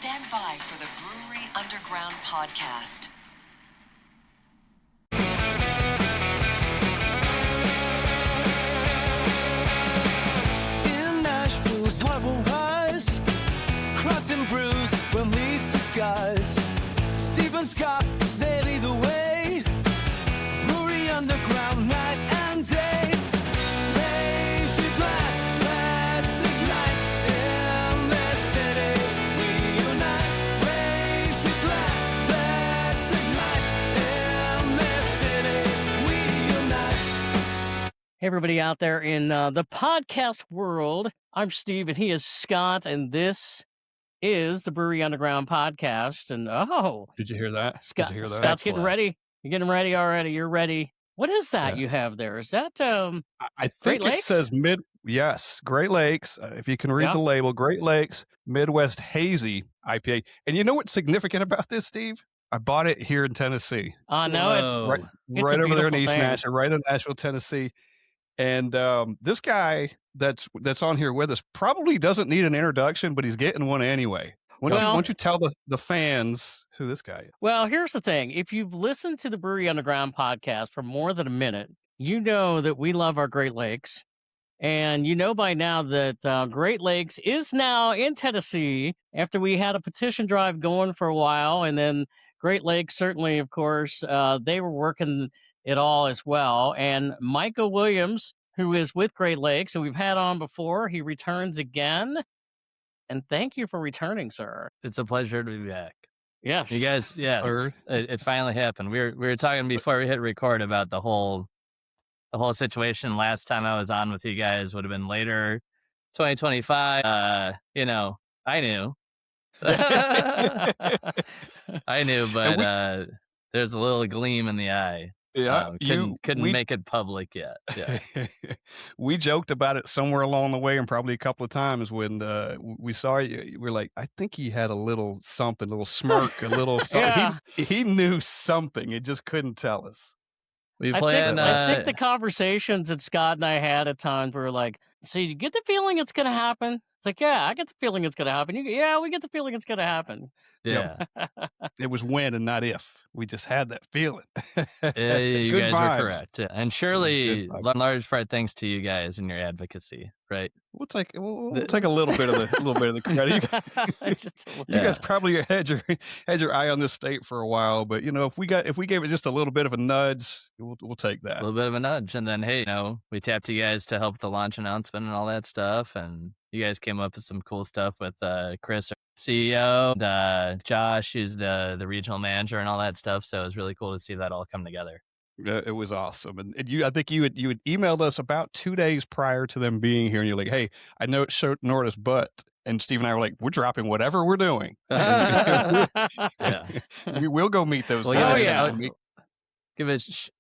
Stand by for the Brewery Underground podcast. In Nashville's harbor wise, cracked and bruised when leaves the skies. Stephen Scott, they lead the way. Brewery Underground, night and day. Raise your glass, let's ignite. In this city, we unite. Raise your glass, let's ignite. In this city, we unite. Hey, everybody out there in the podcast world. I'm Steve, and he is Scott, and this is the Brewery Underground podcast. And Did you hear that? Scott, Did you hear that? Scott's getting ready. You're getting ready already. You're ready. What is that you Yes. have there? Is that I think Great it Lakes? says Yes, Great Lakes. If you can read Yeah. the label, Great Lakes Midwest Hazy IPA. And you know what's significant about this, Steve? I bought it here in Tennessee, I know it. Whoa. right, It's right a over there in beautiful East thing. Nashville, right in Nashville, Tennessee. And this guy that's on here with us probably doesn't need an introduction, but he's getting one anyway. Why don't you tell the fans who this guy is? Well, here's the thing. If you've listened to the Brewery Underground podcast for more than a minute, you know that we love our Great Lakes. And you know by now that Great Lakes is now in Tennessee after we had a petition drive going for a while. And then Great Lakes, certainly, of course, they were working it all as well. And Micah Williams, who is with Great Lakes, and we've had on before, he returns again. And thank you for returning, sir. It's a pleasure to be back. Yes. You guys, yes, Or- it finally happened. We were talking before we hit record about the whole situation. Last time I was on with you guys would have been later, 2025. I knew, I knew, but there's a little gleam in the eye. Yeah, Couldn't make it public yet. Yeah. We joked about it somewhere along the way, and probably a couple of times when we saw you. We're like, I think he had a little something, a little smirk, a little something. Yeah. He knew something. He just couldn't tell us. We I plan. think the conversations that Scott and I had at times were like, so you get the feeling it's going to happen? It's like, yeah, I get the feeling it's going to happen. Yeah, we get the feeling it's going to happen. yeah. It was when and not if. We just had that feeling. Yeah, you Good guys vibes. are correct. Yeah. And surely, Good vibes. large part thanks to you guys and your advocacy, right? We'll take a little bit of the credit. Just a little- You guys Yeah. probably had your eye on this state for a while, but if we gave it just a little bit of a nudge, we'll take A that. little bit of a nudge. And then, hey, we tapped you guys to help with the launch announcement and all that stuff. And you guys came up with some cool stuff with Chris, our CEO, and Josh, who's the regional manager and all that stuff. So it was really cool to see that all come together. It was awesome, and I think you had emailed us about 2 days prior to them being here, and you're like, "Hey, I know it's short notice, but," and Steve and I were like, "We're dropping whatever we're doing. Yeah. We will go meet those Well, guys." yeah. Give a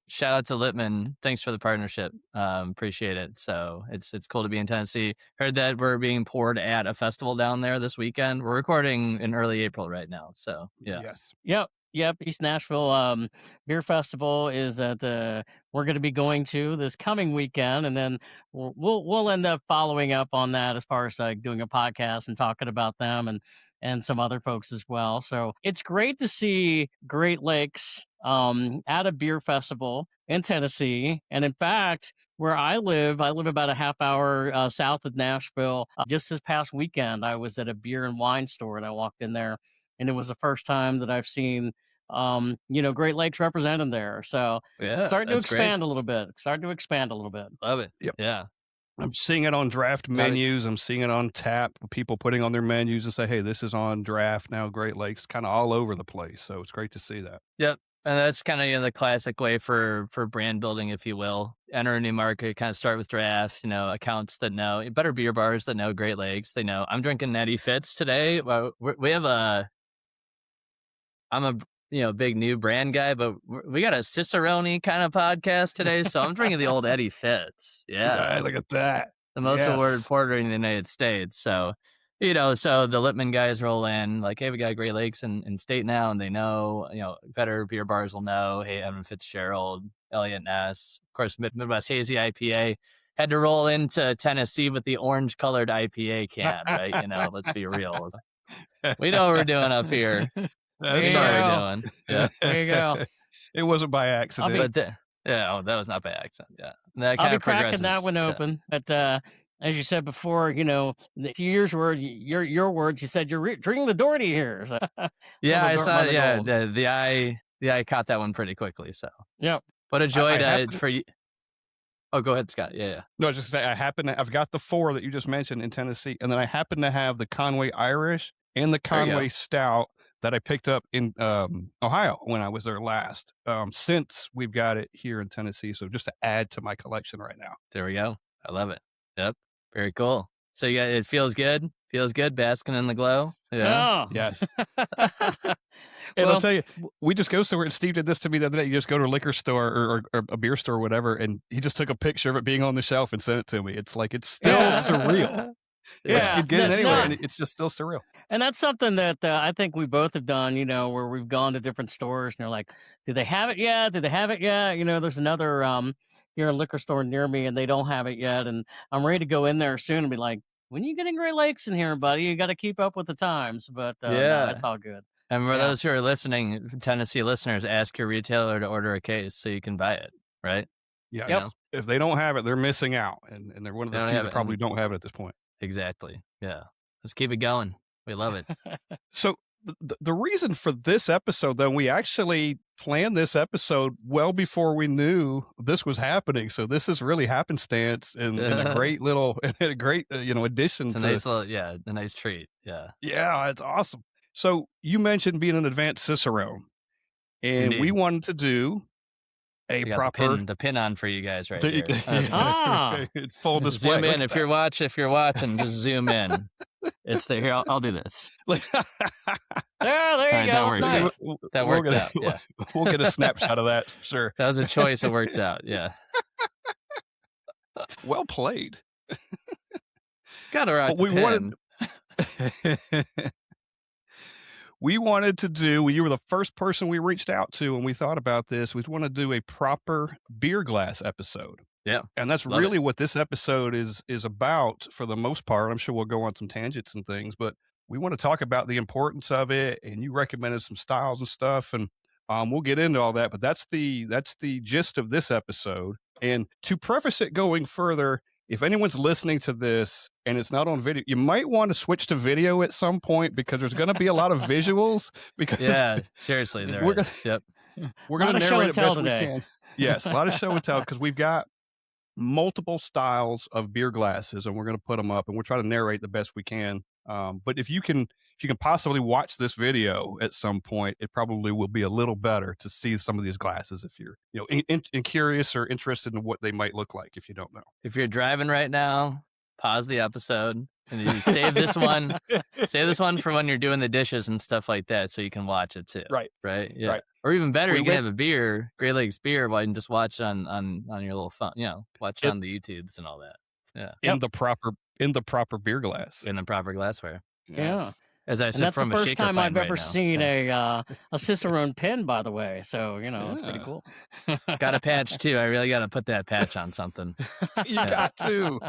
shout out to Littman. Thanks for the partnership. Appreciate it. So it's cool to be in Tennessee. Heard that we're being poured at a festival down there this weekend. We're recording in early April right now. So yeah. Yes. Yep. East Nashville Beer Festival is that we're going to be going to this coming weekend, and then we'll end up following up on that as far as doing a podcast and talking about them and some other folks as well. So it's great to see Great Lakes at a beer festival in Tennessee, and in fact, where I live about a half hour south of Nashville. Just this past weekend, I was at a beer and wine store, and I walked in there. And it was the first time that I've seen, Great Lakes represented there. So Yeah. starting to that's great. expand a little bit. Love it. Yep. Yeah. I'm seeing it on draft menus. I'm seeing it on tap. People putting on their menus and say, "Hey, this is on draft now." Great Lakes, kind of all over the place. So it's great to see that. Yep. And that's kind of the classic way for brand building, if you will. Enter a new market, kind of start with draft, accounts that know, better beer bars that know Great Lakes. They know I'm drinking Natty Fitz today. Well, we have I'm a big new brand guy, but we got a Cicerone kind of podcast today. So I'm drinking the old Eddie Fitz. Yeah. Look at that. The most Yes. awarded porter in the United States. So, so the Littman guys roll in like, hey, we got Great Lakes in state now. And they know, better beer bars will know, hey, Evan Fitzgerald, Elliot Ness, of course, Midwest Hazy IPA had to roll into Tennessee with the orange colored IPA can, right? Let's be real. We know what we're doing up here. There We you know what we're go. doing. Yeah. There you go. It wasn't by accident. But that was not by accident. Yeah. And that I'll kind be of cracking that progresses. one Yeah. open. But as you said before, to use your words, you said you're drinking the Doherty here. So Yeah, I Little saw. Dortmund Yeah, gold. the eye caught that one pretty quickly. So, Yep. what a joy happen- for you. Oh, go ahead, Scott. Yeah. No, just say I've got the 4 that you just mentioned in Tennessee, and then I happen to have the Conway Irish and the There you go. Conway Stout that I picked up in Ohio when I was there last. Since we've got it here in Tennessee, so just to add to my collection right now. There we go. I love it. Yep. Very cool. So it feels good. Feels good, basking in the glow. Yeah. Oh. Yes. And I'll Well, tell you, we just go somewhere, and Steve did this to me the other day. You just go to a liquor store or a beer store or whatever, and he just took a picture of it being on the shelf and sent it to me. It's like, it's still surreal. Yeah, You can get it that's anywhere, not- and it's just still surreal. And that's something that I think we both have done, where we've gone to different stores and they're like, do they have it yet? Do they have it yet? There's another here a liquor store near me and they don't have it yet. And I'm ready to go in there soon and be like, when are you getting Great Lakes in here, buddy? You got to keep up with the times. But no, Yeah. it's all good. And for Yeah. those who are listening, Tennessee listeners, ask your retailer to order a case so you can buy it, right? Yes. Yep. If they don't have it, they're missing out, and they're one of They the don't few have that it, probably and- don't have it at this point. Exactly. Yeah. Let's keep it going. We love it. So the reason for this episode, though, we actually planned this episode well before we knew this was happening. So this is really happenstance and a great little, a great addition It's a to. nice a nice treat. Yeah. Yeah, it's awesome. So you mentioned being an advanced Cicerone, and we Indeed. wanted to do a We got proper the pin on for you guys right here. Ah. full display. Zoom in Look if you're watching. Just zoom in. It's there. Here, I'll do this. at that. There you Alright, that go. worked. Nice. That We're worked gonna- out. Yeah. We'll get a snapshot of that for sure. That was a choice. It worked out. Yeah. Well played. Got to rock But we the wanted- pin. We wanted to do, you were the first person we reached out to when we thought about this. We want to do a proper beer glass episode. Yeah. And that's Love really what this episode is about for the most part. I'm sure we'll go on some tangents and things, but we want to talk about the importance of it. And you recommended some styles and stuff, and we'll get into all that. But that's the gist of this episode. And to preface it going further, if anyone's listening to this and it's not on video, you might want to switch to video at some point because there's going to be a lot of visuals. Because Yeah. Seriously, there We're is. Yep. we're going Lot to of show narrate and it tell best we today. can. Yes, a lot of show and tell because we've got multiple styles of beer glasses, and we're going to put them up, and we're trying to narrate the best we can. But if you can possibly watch this video at some point, it probably will be a little better to see some of these glasses if you're curious or interested in what they might look like if you don't know. If you're driving right now, pause the episode and you save this one. Save this one for when you're doing the dishes and stuff like that, so you can watch it too. Right. Right. Yeah. Right. Or even better, We you can went- have a beer, Great Lakes beer, while you can just watch on your little phone. Watch on the YouTubes and all that In the proper beer glass. in the proper glassware. Yeah. As I And said, that's from the a first shaker time pint I've right ever now. seen a Cicerone pen, by the way. So, it's pretty Yeah. cool. Got a patch too. I really got to put that patch on something. You got to.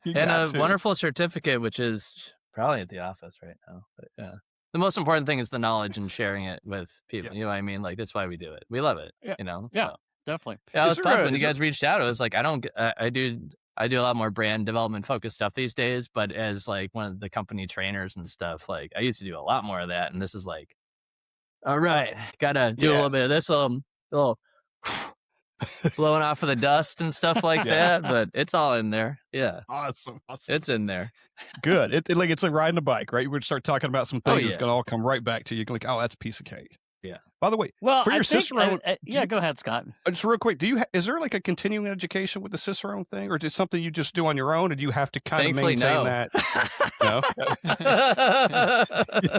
You And got a to. wonderful certificate, which is probably at the office right now. But yeah, the most important thing is the knowledge and sharing it with people. Yeah. You know what I mean? Like, that's why we do it. We love it. Yeah. So. Definitely. Yeah, I Is was there pumped a- when you is there- guys reached out. It was like, I do a lot more brand development focused stuff these days, but as like one of the company trainers and stuff, like I used to do a lot more of that. And this is like, all right, gotta do a Yeah. little bit of this, little blowing off of the dust and stuff like Yeah. that. But it's all in there. Yeah, Awesome. it's in there. Good. It's like riding a bike, right? You would start talking about some things. It's yeah. going to all come right back to you. Like, oh, that's a piece of cake. Yeah. By the way, Well, for I your think, Cicerone, yeah, go ahead, Scott. just real quick, is there like a continuing education with the Cicerone thing, or is it something you just do on your own, and you have to kind of Thankfully, maintain no. that?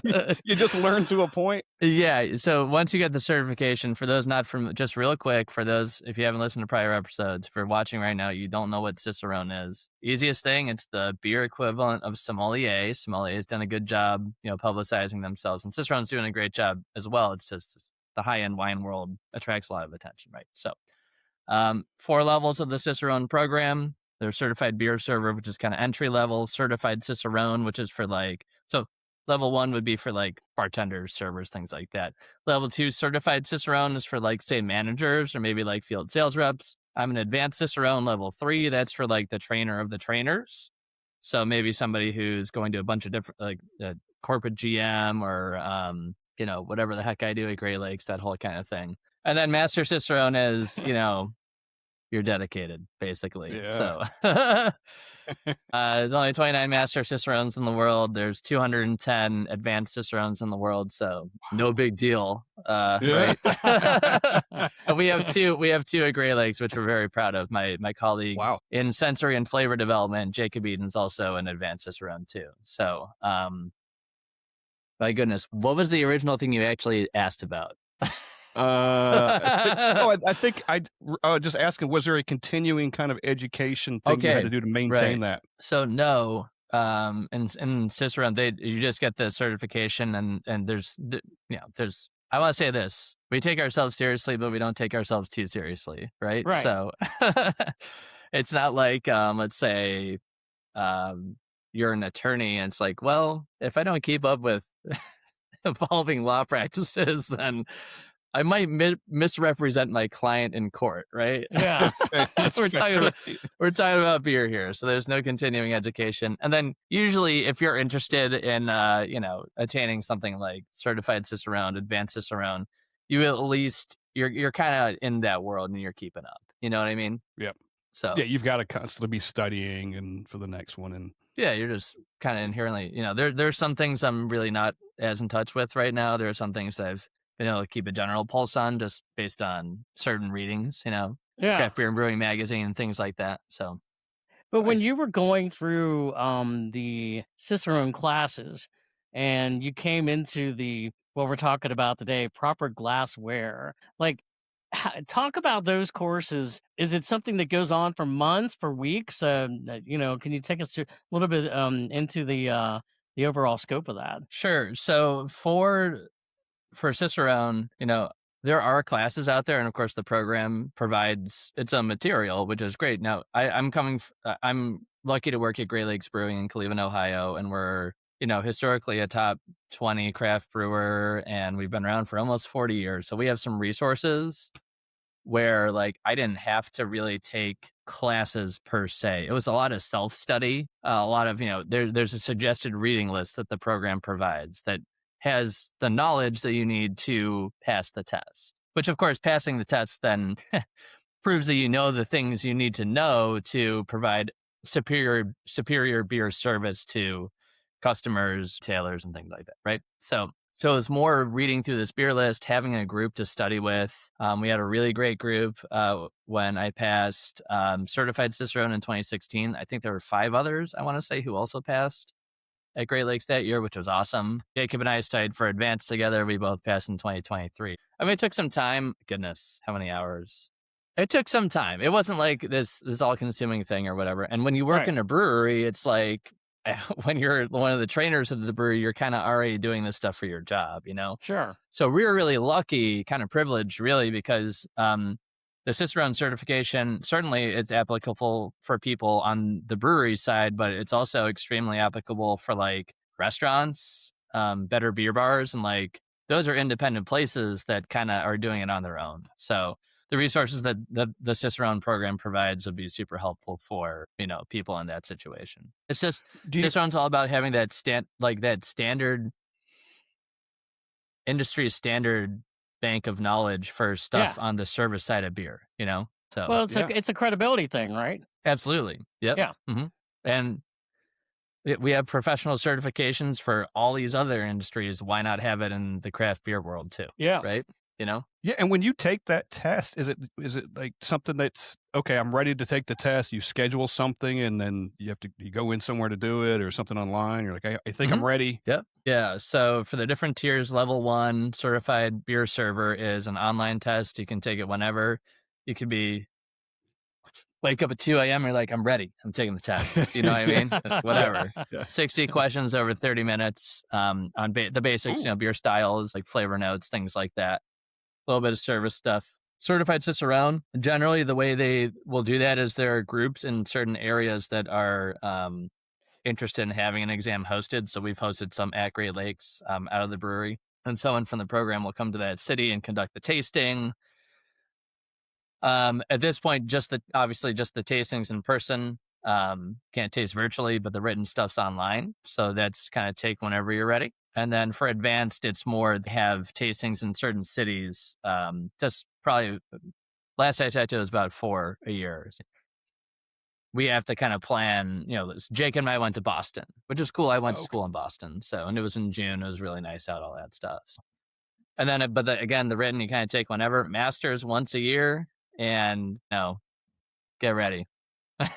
No, you just learn to a point. Yeah. So once you get the certification, for those not from, just real quick, for those, if you haven't listened to prior episodes, if you're watching right now, you don't know what Cicerone is. Easiest thing, it's the beer equivalent of sommelier. Sommelier has done a good job, publicizing themselves, and Cicerone's doing a great job as well. It's just the high-end wine world attracts a lot of attention, right? So 4 levels of the Cicerone program. There's certified beer server, which is kind of entry level, certified Cicerone, which is for so Level 1 would be for like bartenders, servers, things like that. Level 2 certified Cicerone is for like, say, managers or maybe like field sales reps. I'm an advanced Cicerone level 3. That's for like the trainer of the trainers. So maybe somebody who's going to a bunch of different, like corporate GM or, whatever the heck I do at Great Lakes, that whole kind of thing. And then Master Cicerone is, you're dedicated, basically. Yeah. So there's only 29 Master Cicerones in the world. There's 210 Advanced Cicerones in the world, so no big deal, right? And we have two at Great Lakes, which we're very proud of. My colleague in sensory and flavor development, Jacob Eden's also an Advanced Cicerone too. So, my goodness, what was the original thing you actually asked about? I think I just asking, was there a continuing kind of education thing you had to do to maintain that? So no, in Cicerone, you just get the certification, and there's I want to say this: we take ourselves seriously, but we don't take ourselves too seriously, right? So it's not like let's say you're an attorney, and it's like, well, if I don't keep up with evolving law practices, then I might misrepresent my client in court, right? Yeah. we're talking about beer here, so there's no continuing education. And then usually, if you're interested in attaining something like certified Cicerone, advanced Cicerone, you at least you're kind of in that world and you're keeping up. You know what I mean? Yep. So yeah, you've got to constantly be studying and for the next one, and yeah, you're just kind of inherently, there's some things I'm really not as in touch with right now. There are some things that I've been able to keep a general pulse on just based on certain readings, Craft Beer and Brewing Magazine and things like that. So, but when you were going through the Cicerone classes and you came into what we're talking about today, proper glassware, like talk about those courses. Is it something that goes on for months, for weeks? Can you take us a little bit into the overall scope of that? Sure. So for Cicerone, there are classes out there, and of course the program provides its own material, which is great. Now, I'm lucky to work at Great Lakes Brewing in Cleveland, Ohio, and we're, historically a top 20 craft brewer, and we've been around for almost 40 years. So we have some resources where like I didn't have to really take classes per se. It was a lot of self-study, a lot of, there's a suggested reading list that the program provides that has the knowledge that you need to pass the test, which of course passing the test then proves that you know the things you need to know to provide superior beer service to customers, tailors, and things like that, right? So it was more reading through this beer list, having a group to study with. We had a really great group when I passed Certified Cicerone in 2016. I think there were 5 others, I want to say, who also passed at Great Lakes that year, which was awesome. Jacob and I studied for Advanced together. We both passed in 2023. I mean, it took some time. Goodness, how many hours? It took some time. It wasn't like this all-consuming thing or whatever. And when you work in a brewery, it's like when you're one of the trainers of the brewery, you're kind of already doing this stuff for your job, Sure. So we were really lucky, kind of privileged, really, because the Cicerone certification, certainly it's applicable for people on the brewery side, but it's also extremely applicable for like restaurants, better beer bars, and like those are independent places that kind of are doing it on their own. So the resources that the Cicerone program provides would be super helpful for, people in that situation. It's just Cicerone's all about having that standard industry standard bank of knowledge for stuff on the service side of beer, So well, it's a credibility thing, right? Absolutely. Yep. Yeah. Mm-hmm. And we have professional certifications for all these other industries. Why not have it in the craft beer world too? Yeah. Right. Yeah, and when you take that test, is it like something that's okay? I'm ready to take the test. You schedule something, and then you go in somewhere to do it, or something online. You're like, I think I'm ready. Yep. Yeah. So for the different tiers, level 1 certified beer server is an online test. You can take it whenever. You could wake up at 2 a.m. You're like, I'm ready. I'm taking the test. You know what I mean? Whatever. 60 questions over 30 minutes on the basics. Beer styles, like flavor notes, things like that. A little bit of service stuff. Certified Cicerone, generally the way they will do that is there are groups in certain areas that are interested in having an exam hosted. So we've hosted some at Great Lakes out of the brewery. And someone from the program will come to that city and conduct the tasting. At this point, obviously just the tastings in person. Can't taste virtually, but the written stuff's online. So that's kind of take whenever you're ready. And then for advanced, it's more have tastings in certain cities. Just probably last I checked, it was about 4 a year. We have to kind of plan, Jake and I went to Boston, which is cool. I went to school in Boston. And it was in June. It was really nice out, all that stuff. And then, again, the written, you kind of take whenever. Masters once a year, and get ready.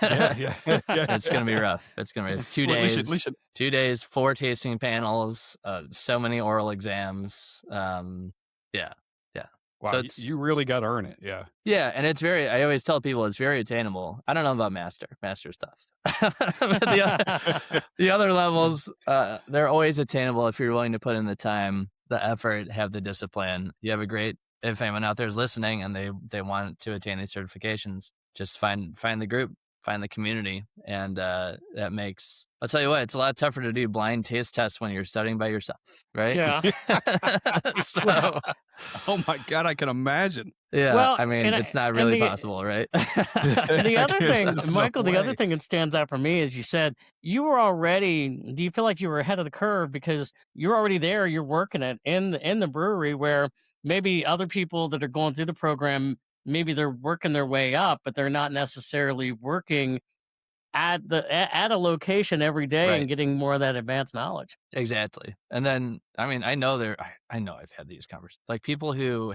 Yeah. It's going to be rough. It's 2 days, 2 days, 4 tasting panels, so many oral exams. Yeah. Wow, So you really got to earn it. Yeah. Yeah, and I always tell people it's very attainable. I don't know about master stuff. But the other levels, they're always attainable if you're willing to put in the time, the effort, have the discipline. You have if anyone out there is listening and they want to attain these certifications, just find the group, find the community. And that makes, I'll tell you what, it's a lot tougher to do blind taste tests when you're studying by yourself, right? Yeah. So, oh my God, I can imagine. yeah, Well, I mean, it's not really possible, right? And the other thing, There's no Michael, the other way. thing that stands out for me is you said you were already, do you feel like you were ahead of the curve because you're already there, you're working it in the brewery where maybe other people that are going through the program, maybe they're working their way up, but they're not necessarily working at a location every day Right. and getting more of that advanced knowledge. Exactly. And then, I mean, I know I've had these conversations, like people who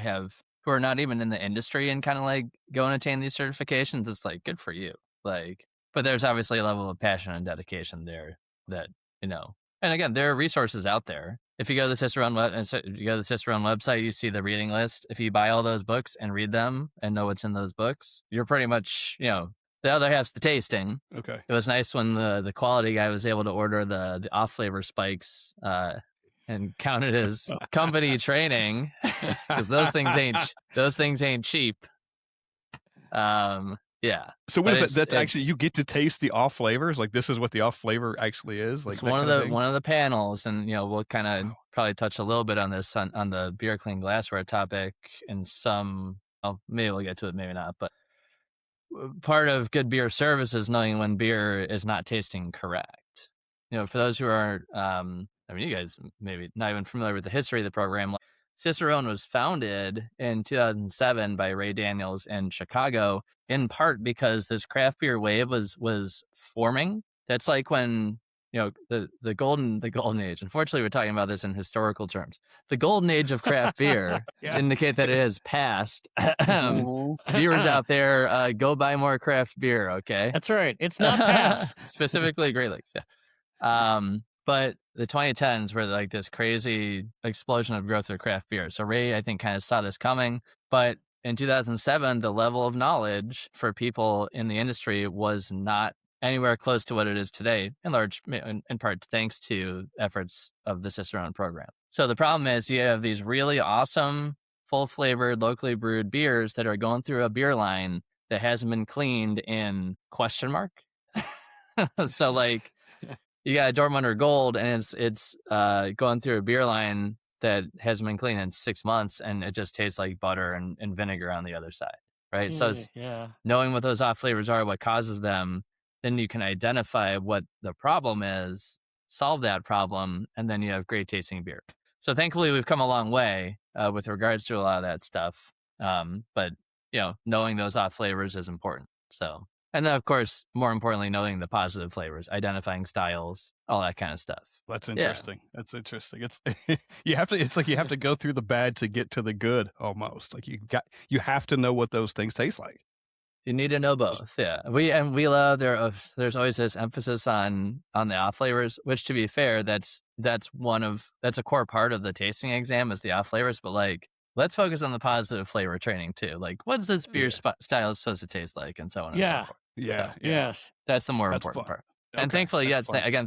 are not even in the industry and kind of like go and attain these certifications. It's like, good for you. Like, but there's obviously a level of passion and dedication there that, and again, there are resources out there. If you go to the Cicerone website, you see the reading list. If you buy all those books and read them and know what's in those books, you're pretty much, the other half's the tasting. Okay. It was nice when the quality guy was able to order the off flavor spikes and count it as company training because those things ain't cheap. Yeah. So what is that? That's actually, you get to taste the off flavors. Like this is what the off flavor actually is. Like it's one of the panels, and we'll kind of probably touch a little bit on this on the beer clean glassware topic, and maybe we'll get to it, maybe not, but. Part of good beer service is knowing when beer is not tasting correct. For those who are, you guys maybe not even familiar with the history of the program, Cicerone was founded in 2007 by Ray Daniels in Chicago, in part because this craft beer wave was forming. That's like when the golden age. Unfortunately, we're talking about this in historical terms. The golden age of craft beer to indicate that it has passed. Viewers out there, go buy more craft beer. Okay, That's right. It's not past. specifically Great Lakes. Yeah. But the 2010s were like this crazy explosion of growth of craft beer. So Ray, I think, kind of saw this coming. But in 2007, the level of knowledge for people in the industry was not anywhere close to what it is today, in part thanks to efforts of the Cicerone program. So the problem is you have these really awesome, full-flavored, locally brewed beers that are going through a beer line that hasn't been cleaned in ? So like you got a Dortmunder Gold and it's going through a beer line that hasn't been cleaned in 6 months, and it just tastes like butter and vinegar on the other side, right? So it's knowing what those off flavors are, what causes them. Then you can identify what the problem is, solve that problem, and then you have great tasting beer. So thankfully, we've come a long way with regards to a lot of that stuff. But knowing those off flavors is important. So, and then of course, more importantly, knowing the positive flavors, identifying styles, all that kind of stuff. That's interesting. Yeah. That's interesting. It's it's like you have to go through the bad to get to the good almost. Like you have to know what those things taste like. You need to know both. Yeah. We love there's always this emphasis on the off flavors, which to be fair, that's a core part of the tasting exam is the off flavors, but like let's focus on the positive flavor training too. Like what is this beer style supposed to taste like, and so on and so forth. Yes. That's the more important part. And thankfully,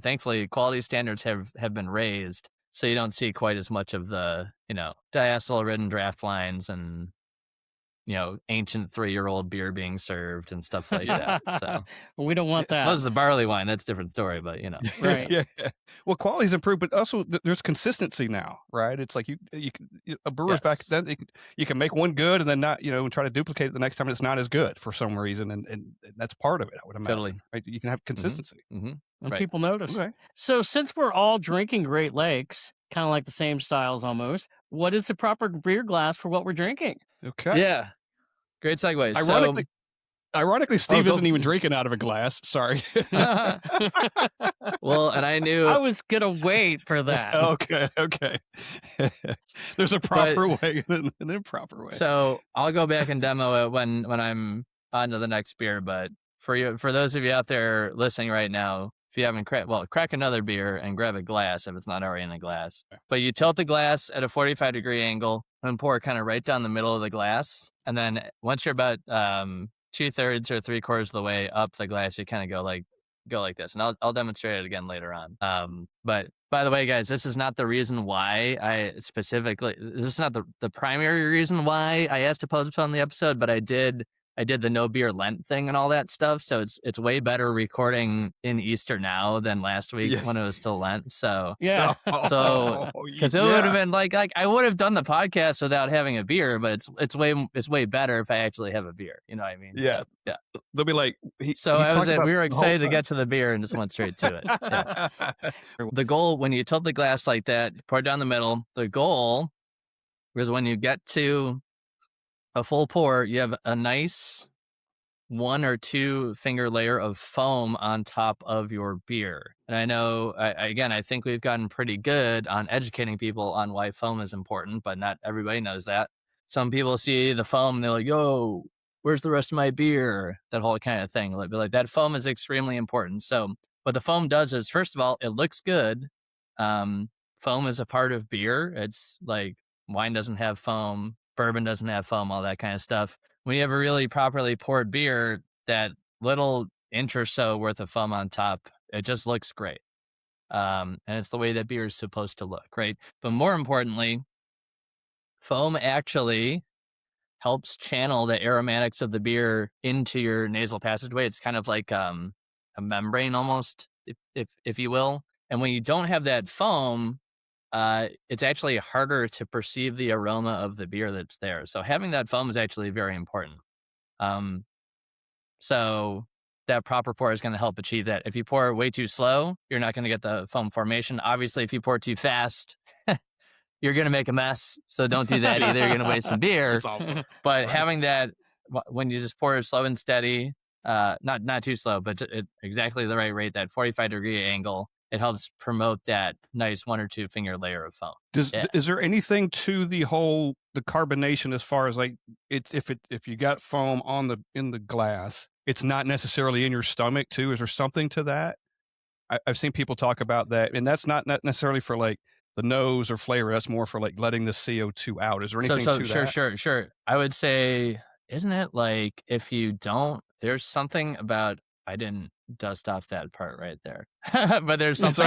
thankfully quality standards have been raised. So you don't see quite as much of the, diacetyl ridden draft lines and ancient 3-year-old beer being served and stuff like that. So we don't want that. Unless it's the barley wine, that's a different story, but Right. Yeah. Well, quality's improved, but also there's consistency now, right? It's like a brewer's back Yes. then, you can make one good and then not, and try to duplicate it the next time, and it's not as good for some reason, and that's part of it, I would imagine. Totally. Right? You can have consistency. And Right. people notice. Okay. So since we're all drinking Great Lakes, kind of like the same styles almost, what is the proper beer glass for what we're drinking? Okay. Yeah. Great segue. Ironically, Steve go- isn't even drinking out of a glass. Sorry. Well, and I knew I was gonna wait for that. Okay. There's a proper way and an improper way. So I'll go back and demo it when I'm on to the next beer. But for those of you out there listening right now, if you haven't crack another beer and grab a glass if it's not already in a glass. But you tilt the glass at a 45-degree angle and pour it kind of right down the middle of the glass. And then once you're about 2/3 or 3/4 of the way up the glass, you kind of go like this. And I'll demonstrate it again later on. But by the way, guys, this is not the reason why this is not the primary reason why I asked to postpone the episode, but I did the no beer Lent thing and all that stuff. So it's way better recording in Easter now than last week when it was still Lent. So Yeah. Because it would have been like I would have done the podcast without having a beer, but it's way better if I actually have a beer. You know what I mean? Yeah. So, yeah. They'll be like, We were excited to get to the beer and just went straight to it. Yeah. The goal when you tilt the glass like that, pour it down the middle. The goal is when you get to a full pour, you have a nice 1 or 2 finger layer of foam on top of your beer. And I know, I think we've gotten pretty good on educating people on why foam is important, but not everybody knows that. Some people see the foam and they're like, yo, where's the rest of my beer? That whole kind of thing. Like that foam is extremely important. So what the foam does is, first of all, it looks good. Foam is a part of beer. It's like wine doesn't have foam. Bourbon doesn't have foam, all that kind of stuff. When you have a really properly poured beer, that little inch or so worth of foam on top, it just looks great. And it's the way that beer is supposed to look, right? But more importantly, foam actually helps channel the aromatics of the beer into your nasal passageway. It's kind of like a membrane almost, if you will. And when you don't have that foam, it's actually harder to perceive the aroma of the beer that's there. So having that foam is actually very important. So that proper pour is going to help achieve that. If you pour way too slow, you're not going to get the foam formation. Obviously, if you pour too fast, you're going to make a mess. So don't do that either. You're going to waste some beer. But having that, when you just pour it slow and steady, not too slow, but exactly the right rate, that 45-degree angle, it helps promote that nice 1 or 2 finger layer of foam. Is there anything to the carbonation as far as like if you got foam in the glass, it's not necessarily in your stomach too? Is there something to that? I've seen people talk about that, and that's not necessarily for like the nose or flavor. That's more for like letting the CO2 out. Is there anything to that? Sure. I would say, isn't it like if you don't, there's something about, I didn't dust off that part right there, but there's something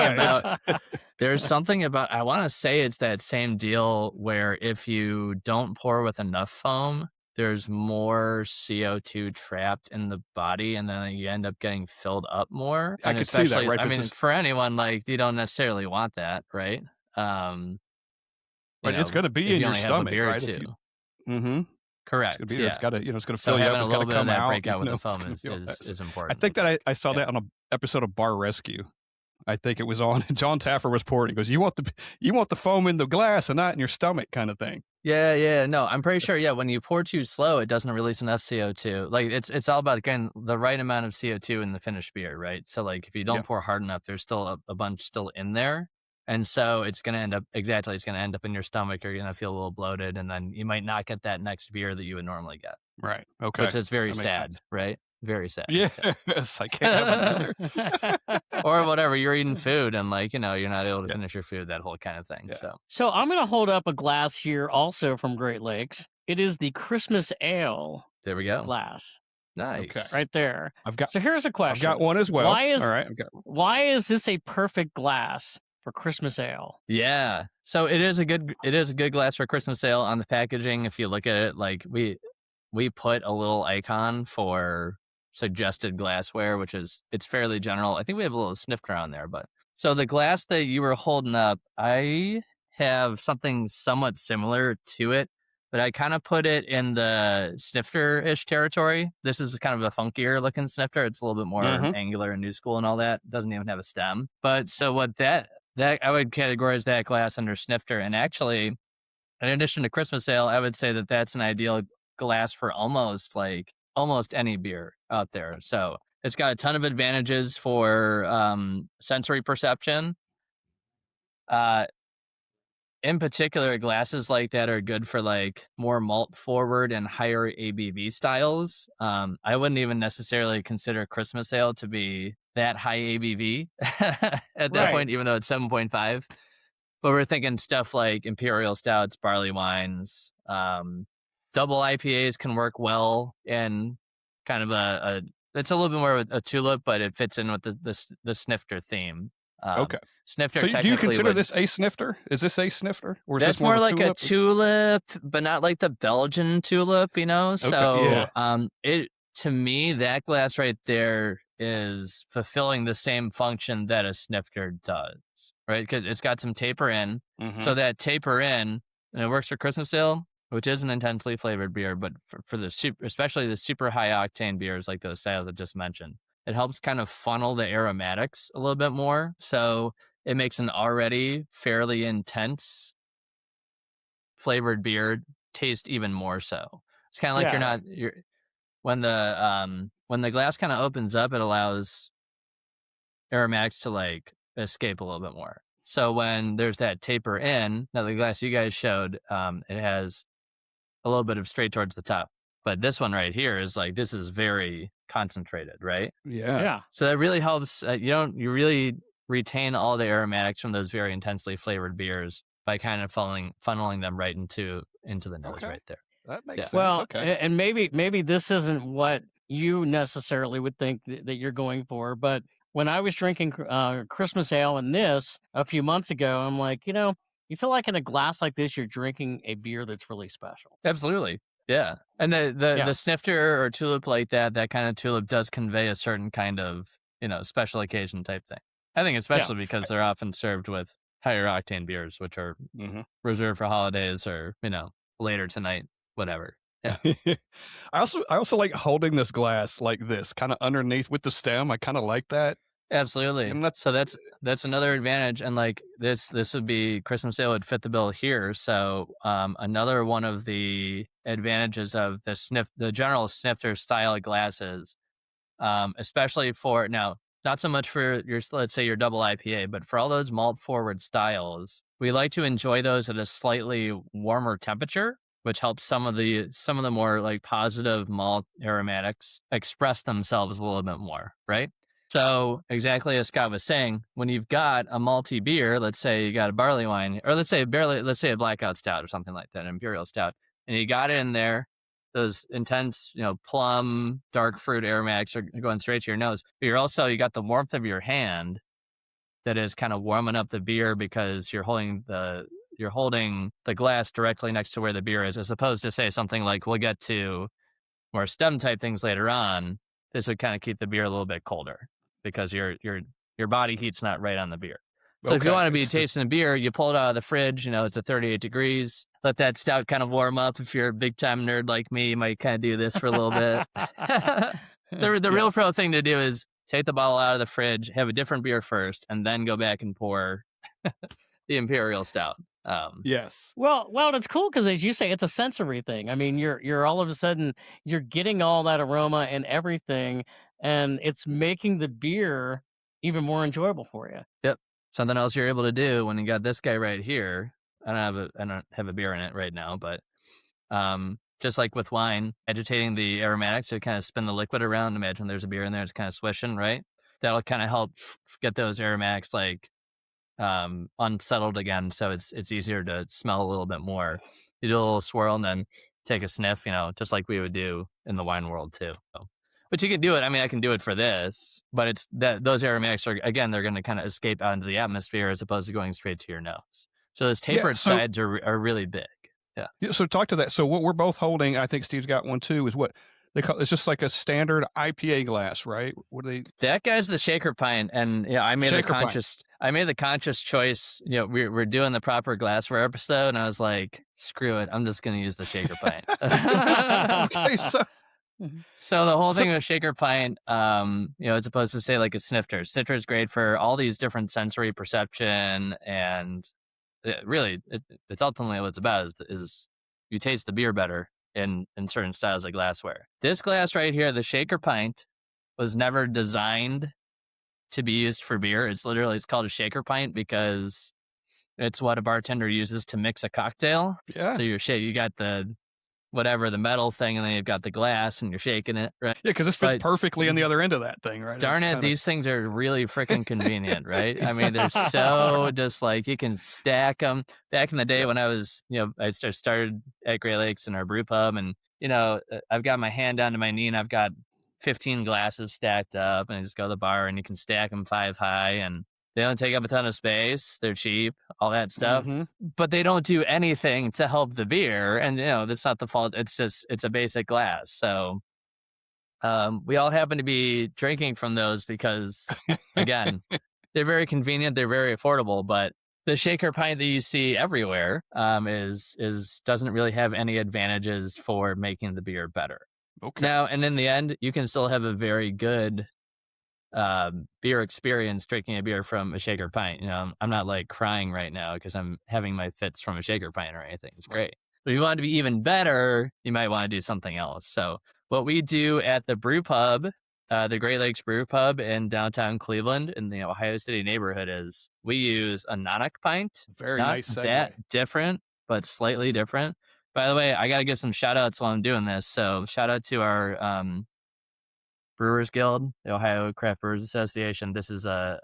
about, I want to say it's that same deal where if you don't pour with enough foam, there's more CO2 trapped in the body, and then you end up getting filled up more. I could see that, right? I mean, for anyone, like, you don't necessarily want that, right? But it's going to be in your stomach, right? Correct. It's got to, it's going to so fill you having up. a It's little got to bit of come that out. breakout with the foam is important. I think that I saw that on an episode of Bar Rescue. I think it was on. John Taffer was pouring. He goes, "You want the foam in the glass and not in your stomach," kind of thing. Yeah. No, I'm pretty sure. Yeah, when you pour too slow, it doesn't release enough CO2. Like it's all about getting the right amount of CO2 in the finished beer, right? So like if you don't pour hard enough, there's still a bunch still in there. And so it's going to end up in your stomach. You're going to feel a little bloated, and then you might not get that next beer that you would normally get. Right. Okay. Which is very sad, right? Very sad. Yes, I can't have another. Or whatever, you're eating food and you're not able to finish your food, that whole kind of thing. Yeah. So I'm going to hold up a glass here also from Great Lakes. It is the Christmas Ale. There we go. Glass. Nice. Okay. Right there. So here's a question. I've got one as well. Why is this a perfect glass for Christmas ale? Yeah. So it is a good glass for Christmas ale on the packaging. If you look at it, we put a little icon for suggested glassware, it's fairly general. I think we have a little snifter on there, but so the glass that you were holding up, I have something somewhat similar to it, but I kind of put it in the snifter-ish territory. This is kind of a funkier looking snifter. It's a little bit more angular and new school and all that. It doesn't even have a stem. But so what that I would categorize that glass under snifter. And actually, in addition to Christmas ale, I would say that that's an ideal glass for almost any beer out there. So it's got a ton of advantages for sensory perception. In particular, glasses like that are good for like more malt forward and higher ABV styles. I wouldn't even necessarily consider Christmas ale to be that high ABV at that point, even though it's 7.5. But we're thinking stuff like imperial stouts, barley wines, double IPAs can work well in kind of it's a little bit more of a tulip, but it fits in with the snifter theme. Okay. Snifter. So do you consider this a snifter? Is this a snifter? Or is that's this more like a tulip, but not like the Belgian tulip, you know? Okay, so to me, that glass right there is fulfilling the same function that a snifter does, right? Because it's got some taper in. So that taper in, and it works for Christmas ale, which is an intensely flavored beer, but for especially the super high octane beers like those styles I just mentioned, it helps kind of funnel the aromatics a little bit more. So it makes an already fairly intense flavored beer taste even more so. It's kind of like when the glass kind of opens up, it allows aromatics to like escape a little bit more. So when there's that taper in, now the glass you guys showed, it has a little bit of straight towards the top. But this one right here is like, this is very concentrated, right? Yeah. So that really helps. You really retain all the aromatics from those very intensely flavored beers by kind of funneling them right into the nose right there. That makes sense. Well, okay. and maybe this isn't what you necessarily would think that you're going for, but when I was drinking Christmas ale and this a few months ago, I'm like, you feel like in a glass like this, you're drinking a beer that's really special. Absolutely. Yeah. And the snifter or tulip like that kind of tulip does convey a certain kind of, special occasion type thing. I think especially because they're often served with higher octane beers, which are reserved for holidays or, later tonight, whatever. Yeah. I also like holding this glass like this, kind of underneath with the stem. I kind of like that. Absolutely. So that's another advantage. And like this would be Christmas ale would fit the bill here. So another one of the advantages of the general snifter style glasses, especially for now, not so much for let's say your double IPA, but for all those malt forward styles, we like to enjoy those at a slightly warmer temperature, which helps some of the more like positive malt aromatics express themselves a little bit more, right? So exactly as Scott was saying, when you've got a malty beer, let's say you got a barley wine, or let's say a blackout stout or something like that, an imperial stout, and you got it in there, those intense, plum, dark fruit aromatics are going straight to your nose. But you got the warmth of your hand that is kind of warming up the beer because you're holding the glass directly next to where the beer is, as opposed to say something like, we'll get to more stem type things later on. This would kind of keep the beer a little bit colder because your body heat's not right on the beer. So if you want to be tasting a beer, you pull it out of the fridge, it's at 38 degrees. Let that stout kind of warm up. If you're a big time nerd like me, you might kind of do this for a little bit. The real pro thing to do is take the bottle out of the fridge, have a different beer first, and then go back and pour the imperial stout. Yes. Well, it's cool because, as you say, it's a sensory thing. I mean, you're all of a sudden you're getting all that aroma and everything, and it's making the beer even more enjoyable for you. Yep. Something else you're able to do when you got this guy right here. I don't have a beer in it right now, but just like with wine, agitating the aromatics to kind of spin the liquid around. Imagine there's a beer in there, it's kind of swishing, right? That'll kind of help get those aromatics like unsettled again, so it's easier to smell a little bit more. You do a little swirl and then take a sniff, just like we would do in the wine world too. But you can do it. I mean, I can do it for this, but it's that those aromatics are, again, they're going to kind of escape out into the atmosphere as opposed to going straight to your nose. So those tapered sides are really big. Yeah, so talk to that. So what we're both holding, I think Steve's got one too, is what they call. It's just like a standard IPA glass, right? What do they? That guy's the shaker pint, and I made Shaker the conscious choice. We're doing the proper glassware episode, and I was like, screw it, I'm just gonna use the shaker pint. Okay, so the whole thing with shaker pint, it's supposed to say like a snifter. Snifter is great for all these different sensory perception, and it's ultimately what it's about is you taste the beer better in certain styles of glassware. This glass right here, the shaker pint, was never designed to be used for beer. It's called a shaker pint because it's what a bartender uses to mix a cocktail. Yeah. So you got the metal thing, and then you've got the glass, and you're shaking it, right? Yeah, because it fits perfectly on the other end of that thing, right? Darn it, these things are really freaking convenient, right? I mean, they're so just like you can stack them. Back in the day when I was, I started at Great Lakes in our brew pub, and I've got my hand down to my knee, and I've got 15 glasses stacked up, and I just go to the bar, and you can stack them 5 high, and they don't take up a ton of space. They're cheap, all that stuff, but they don't do anything to help the beer. And, that's not the fault. It's a basic glass. So we all happen to be drinking from those because, again, they're very convenient. They're very affordable. But the shaker pint that you see everywhere doesn't really have any advantages for making the beer better. Okay. Now, and in the end, you can still have a very good beer experience drinking a beer from a shaker pint. I'm not like crying right now because I'm having my fits from a shaker pint or anything. It's great. But if you want it to be even better, you might want to do something else. So what we do at the brew pub, the Great Lakes Brew Pub in downtown Cleveland in the Ohio City neighborhood, is we use a Nonic pint. Very Not nice segue. that different, but slightly different. By the way, I got to give some shout outs while I'm doing this. So shout out to our Brewers Guild, the Ohio Craft Brewers Association. This is the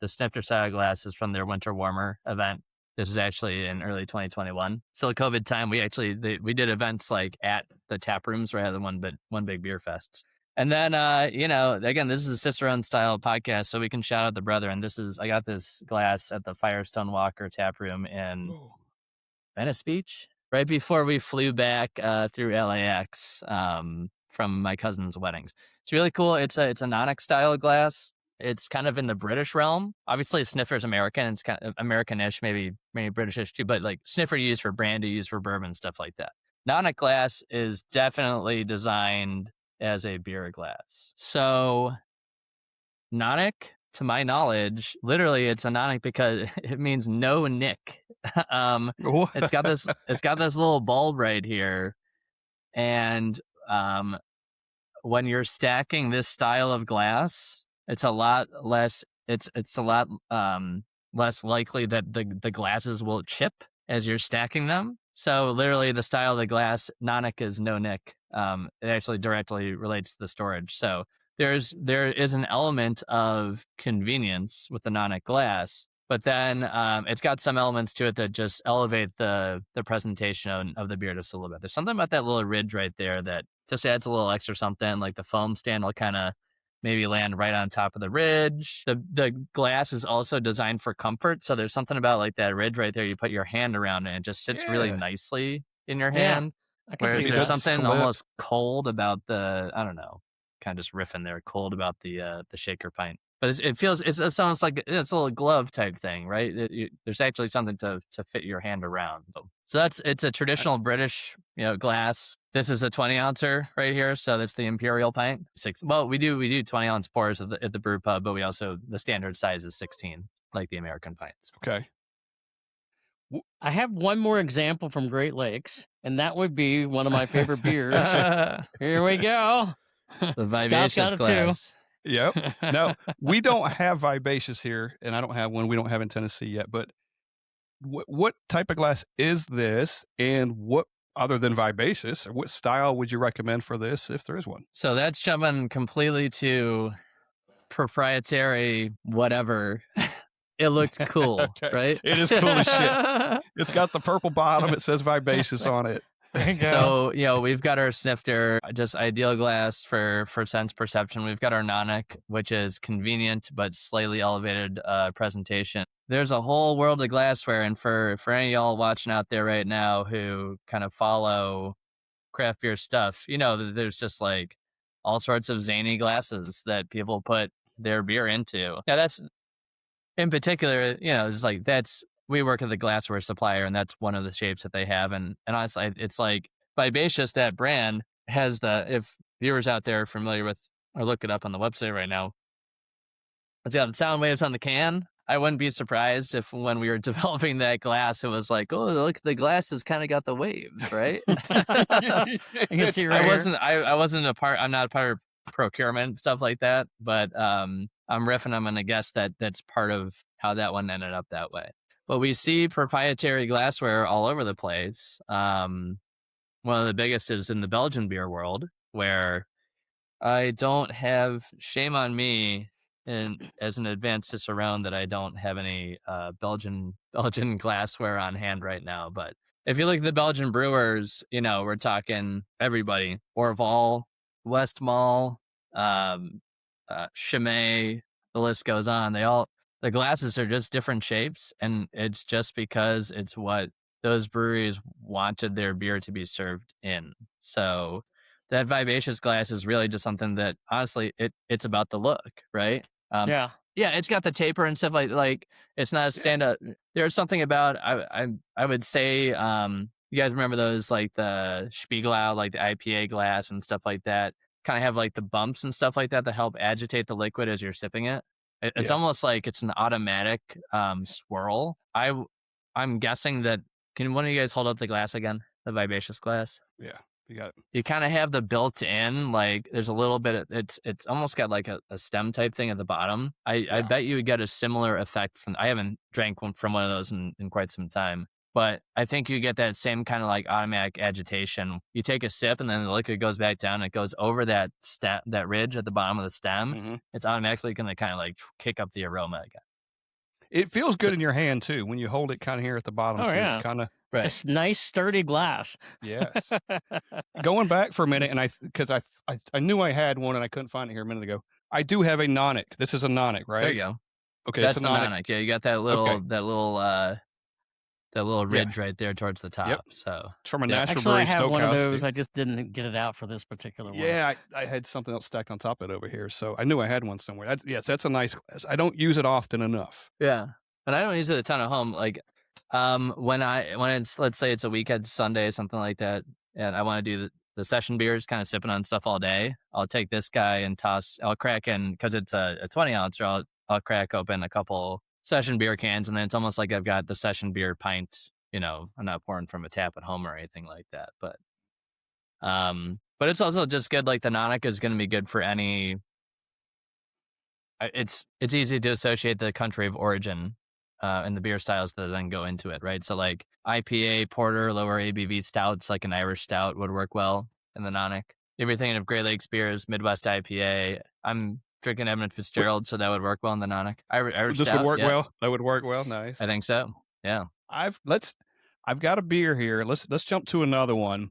snifter style glasses from their Winter Warmer event. This is actually in early 2021. Still COVID time. We did events like at the tap rooms rather than one big beer fest. And then, again, this is a Cicerone style podcast, so we can shout out the brother. And I got this glass at the Firestone Walker tap room in Venice Beach right before we flew back through LAX from my cousin's weddings. It's really cool. It's a Nonic style glass. It's kind of in the British realm. Obviously, sniffer is American. It's kind of Americanish, maybe Britishish too, but like sniffer used for brandy, used for bourbon, stuff like that. Nonic glass is definitely designed as a beer glass. So Nonic, to my knowledge, literally it's a Nonic because it means no nick. It's got this little bulb right here. And when you're stacking this style of glass, it's a lot less less likely that the glasses will chip as you're stacking them. So literally the style of the glass, Nonic is no nick. It actually directly relates to the storage. So there is an element of convenience with the Nonic glass, but then it's got some elements to it that just elevate the presentation of the beer just a little bit. There's something about that little ridge right there that just adds a little extra something. Like the foam stand will kind of maybe land right on top of the ridge. The glass is also designed for comfort. So there's something about like that ridge right there. You put your hand around it and it just sits really nicely in your hand. Whereas there's something almost cold about I don't know, kind of just riffing there, cold about the shaker pint. But it's almost like it's a little glove type thing, right? There's actually something to fit your hand around. So it's a traditional British, glass. This is a 20-ouncer right here, so that's the imperial pint. We do 20-ounce pours at the brew pub, but we also the standard size is 16, like the American pints. Okay. I have one more example from Great Lakes, and that would be one of my favorite beers. Here we go. The vivacious glass. Yep. No, we don't have vivacious here, and I don't have one. We don't have in Tennessee yet. But what type of glass is this, and what other than vivacious, or what style would you recommend for this, if there is one? So that's jumping completely to proprietary whatever. It looks cool, Okay. right? It is cool as shit. It's got the purple bottom. It says vivacious on it. There you go. So, we've got our snifter, just ideal glass for sense perception. We've got our Nonic, which is convenient but slightly elevated presentation. There's a whole world of glassware, and for any of y'all watching out there right now who kind of follow craft beer stuff, there's just like all sorts of zany glasses that people put their beer into. Now, that's in particular, just like we work with a glassware supplier, and that's one of the shapes that they have. And honestly, it's like Vivacious, that brand has if viewers out there are familiar with or look it up on the website right now, it's got sound waves on the can. I wouldn't be surprised if when we were developing that glass, it was like, oh, look, the glass has kind of got the waves, right? You can see right here. I'm not a part of procurement and stuff like that, but I'm riffing. I'm going to guess that's part of how that one ended up that way. But we see proprietary glassware all over the place. One of the biggest is in the Belgian beer world, where I don't have, shame on me, and as an advanced Cicerone, that I don't have any Belgian glassware on hand right now. But if you look at the Belgian brewers, we're talking everybody: Orval, Westmalle, Chimay, the list goes on. The glasses are just different shapes, and it's just because it's what those breweries wanted their beer to be served in. So that Vivacious glass is really just something that, honestly, it's about the look, right? Yeah, it's got the taper and stuff like it's not a stand-up. There's something about I would say, you guys remember those, like the Spiegelau, like the IPA glass and stuff like that, kind of have like the bumps and stuff like that help agitate the liquid as you're sipping it. It's almost like it's an automatic swirl. I'm guessing that. Can one of you guys hold up the glass again? The Vivacious glass? Yeah, you got it. You kind of have the built-in, like there's a little bit of, it's almost got like a stem type thing at the bottom. I bet you would get a similar effect from, I haven't drank one from one of those in quite some time, but I think you get that same kind of like automatic agitation. You take a sip and then the liquid goes back down. It goes over that ridge at the bottom of the stem. Mm-hmm. It's automatically going to kind of like kick up the aroma again. It feels good in your hand too when you hold it kind of here at the bottom. Oh, yeah. It's kind of right. It's nice, sturdy glass. Yes. Going back for a minute, and I knew I had one and I couldn't find it here a minute ago. I do have a Nonic. This is a Nonic, right? There you go. Okay, that's it's the a Nonic. Nonic. Yeah, you got that little ridge right there towards the top. Yep. So it's from a Actually, Natural Brewery I have Stokehouse. one of those. I just didn't get it out for this particular one. Yeah, I had something else stacked on top of it over here, so I knew I had one somewhere. That's a nice glass. I don't use it often enough. Yeah, and I don't use it a ton at home. Like, when it's, let's say it's a weekend Sunday, something like that, and I want to do the session beers, kind of sipping on stuff all day, I'll take this guy and I'll crack in, because it's a 20 ounce, or I'll crack open a couple session beer cans, and then it's almost like I've got the session beer pint. I'm not pouring from a tap at home or anything like that, but it's also just good. Like the Nonic is going to be good for any. It's easy to associate the country of origin and the beer styles that then go into it, right? So like IPA, porter, lower ABV stouts, like an Irish stout would work well in the Nonic. If you're thinking of Great Lakes beers, Midwest IPA, I'm drinking Edmund Fitzgerald, so that would work well in the Nonic. Irish This stout, would work yeah. well. That would work well. Nice. I think so. Yeah. I've got a beer here. Let's jump to another one.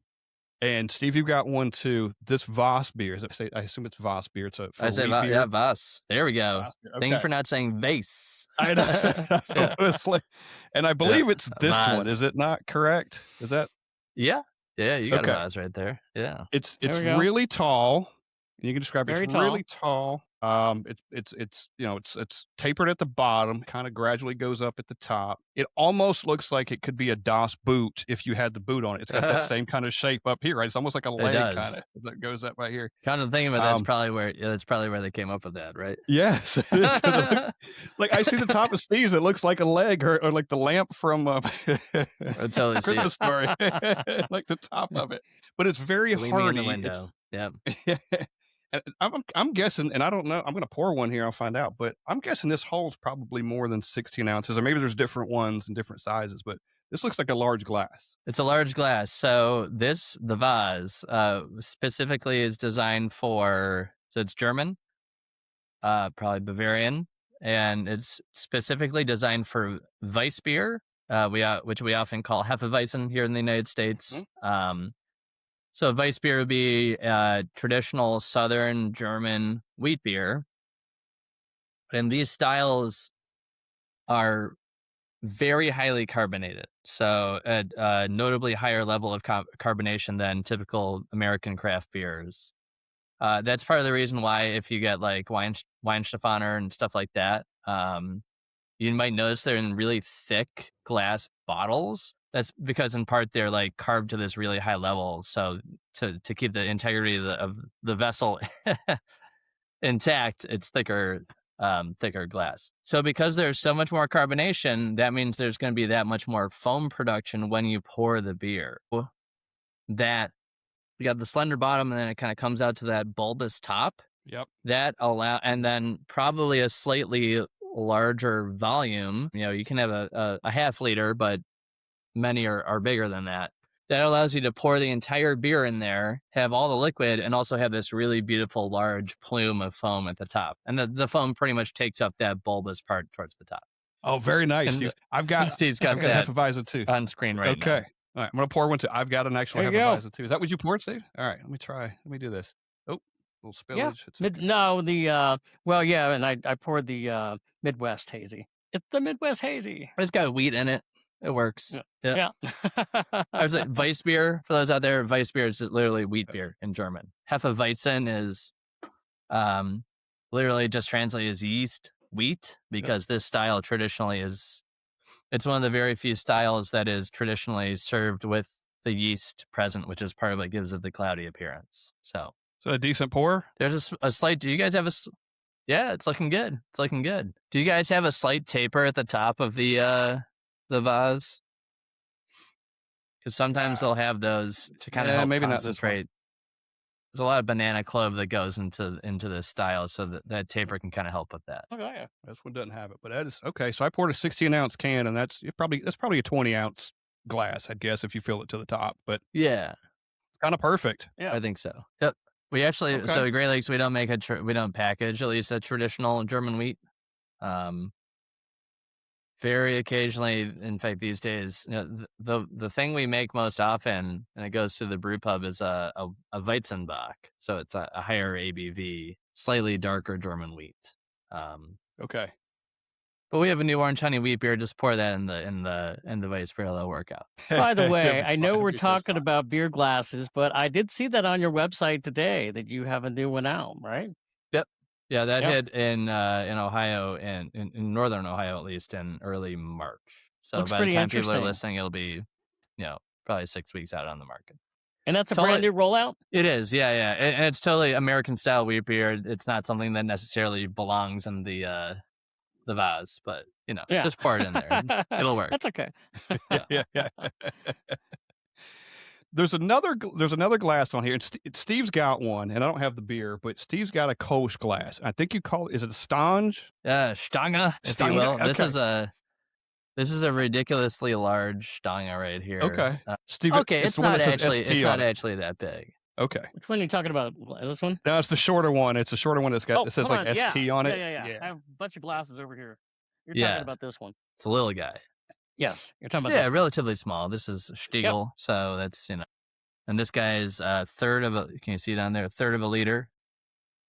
And Steve, you've got one too. This Voss beer. I assume it's Voss beer. It's I say wheat beer. Yeah, Voss. There we go. Voss beer. Thank you Okay. for not saying vase. I know. Yeah. And I believe it's this Voss. one. Is it not correct? Is that? Yeah, you got Okay. a Voss right there. Yeah. It's There we go. really tall. You can describe it. Very It's tall. really tall. It's tapered at the bottom, kind of gradually goes up at the top. It almost looks like it could be a DOS boot if you had the boot on it. It's got that same kind of shape up here, right? It's almost like a leg does. kind of that goes up right here. Kind of thinking about that's probably where they came up with that, right? Yes, it is. Like I see the top of Steve's, it looks like a leg or like the lamp from I totally see Christmas it. Story, like the top of it. But it's very Leave me in hardy. the window. Yeah. And I'm guessing, and I don't know. I'm going to pour one here. I'll find out. But I'm guessing this holds probably more than 16 ounces, or maybe there's different ones and different sizes. But this looks like a large glass. It's a large glass. So the vase, specifically is designed so it's German, probably Bavarian, and it's specifically designed for Weissbier which we often call Hefeweizen here in the United States. So Weiss beer would be traditional Southern German wheat beer. And these styles are very highly carbonated. So at a notably higher level of carbonation than typical American craft beers. That's part of the reason why if you get like Weihenstephaner and stuff like that, you might notice they're in really thick glass bottles. That's because in part they're like carved to this really high level. So to keep the integrity of the vessel intact, it's thicker glass. So because there's so much more carbonation, that means there's going to be that much more foam production when you pour the beer. That you got the slender bottom, and then it kind of comes out to that bulbous top. Yep. And then probably a slightly larger volume. You can have a half liter, but many are bigger than that. That allows you to pour the entire beer in there, have all the liquid, and also have this really beautiful large plume of foam at the top. And the foam pretty much takes up that bulbous part towards the top. Oh, very nice. And Steve. Steve's got that that Hefeweizen too on screen right now. Okay. All right. I'm going to pour one too. I've got an actual There you go. Hefeweizen too. Is that what you poured, Steve? All right. Let me try. Let me do this. Oh, a little spillage. It's okay. No, and I poured the Midwest Hazy. It's the Midwest Hazy. It's got wheat in it. It works. Yeah. I was like, Weiss beer, for those out there, Weiss beer is literally wheat beer in German. Hefeweizen is literally just translated as yeast wheat, because this style traditionally it's one of the very few styles that is traditionally served with the yeast present, which is part of what gives it the cloudy appearance. So a decent pour? There's a slight, do you guys have yeah, it's looking good. It's looking good. Do you guys have a slight taper at the top of the vase? Because sometimes they'll have those to kind of help maybe concentrate. There's a lot of banana clove that goes into this style, so that taper can kind of help with that. Okay, yeah. This one doesn't have it, but that is okay. So I poured a 16-ounce can, and that's probably a 20-ounce glass, I'd guess, if you fill it to the top. But yeah, kind of perfect. Yeah, I think so. Yep. We actually so at Great Lakes we don't make we don't package at least a traditional German wheat. Very occasionally, in fact, these days, the thing we make most often, and it goes to the brew pub, is a Weizenbach. So it's a higher ABV, slightly darker German wheat. Okay. But we have a new orange honey wheat beer. Just pour that in the Weiss beer. That'll work out. By the way, I know we're talking about beer glasses, but I did see that on your website today that you have a new one out, right? Yep. Yeah, that hit in Ohio and in northern Ohio, at least, in early March. So Looks by the pretty time people are interesting. listening, it'll be, probably 6 weeks out on the market. And that's a brand new rollout? It is, yeah. And it's totally American style wheat beer. It's not something that necessarily belongs in the vase, but just pour it in there. It'll work. That's okay. yeah. There's another glass on here. And Steve's got one, and I don't have the beer, but Steve's got a Kolsch glass. I think is it a Stange? Stange, if you will. Okay. This is a ridiculously large Stange right here. Okay. Steve, it's not actually that big. Okay. Which one are you talking about? This one? No, it's the shorter one. It's the shorter one it says like ST on it. Yeah. I have a bunch of glasses over here. You're talking about this one. It's a little guy. Yes, you're talking about this one. Relatively small. This is Stiegel, so that's, and this guy is can you see down there, a third of a liter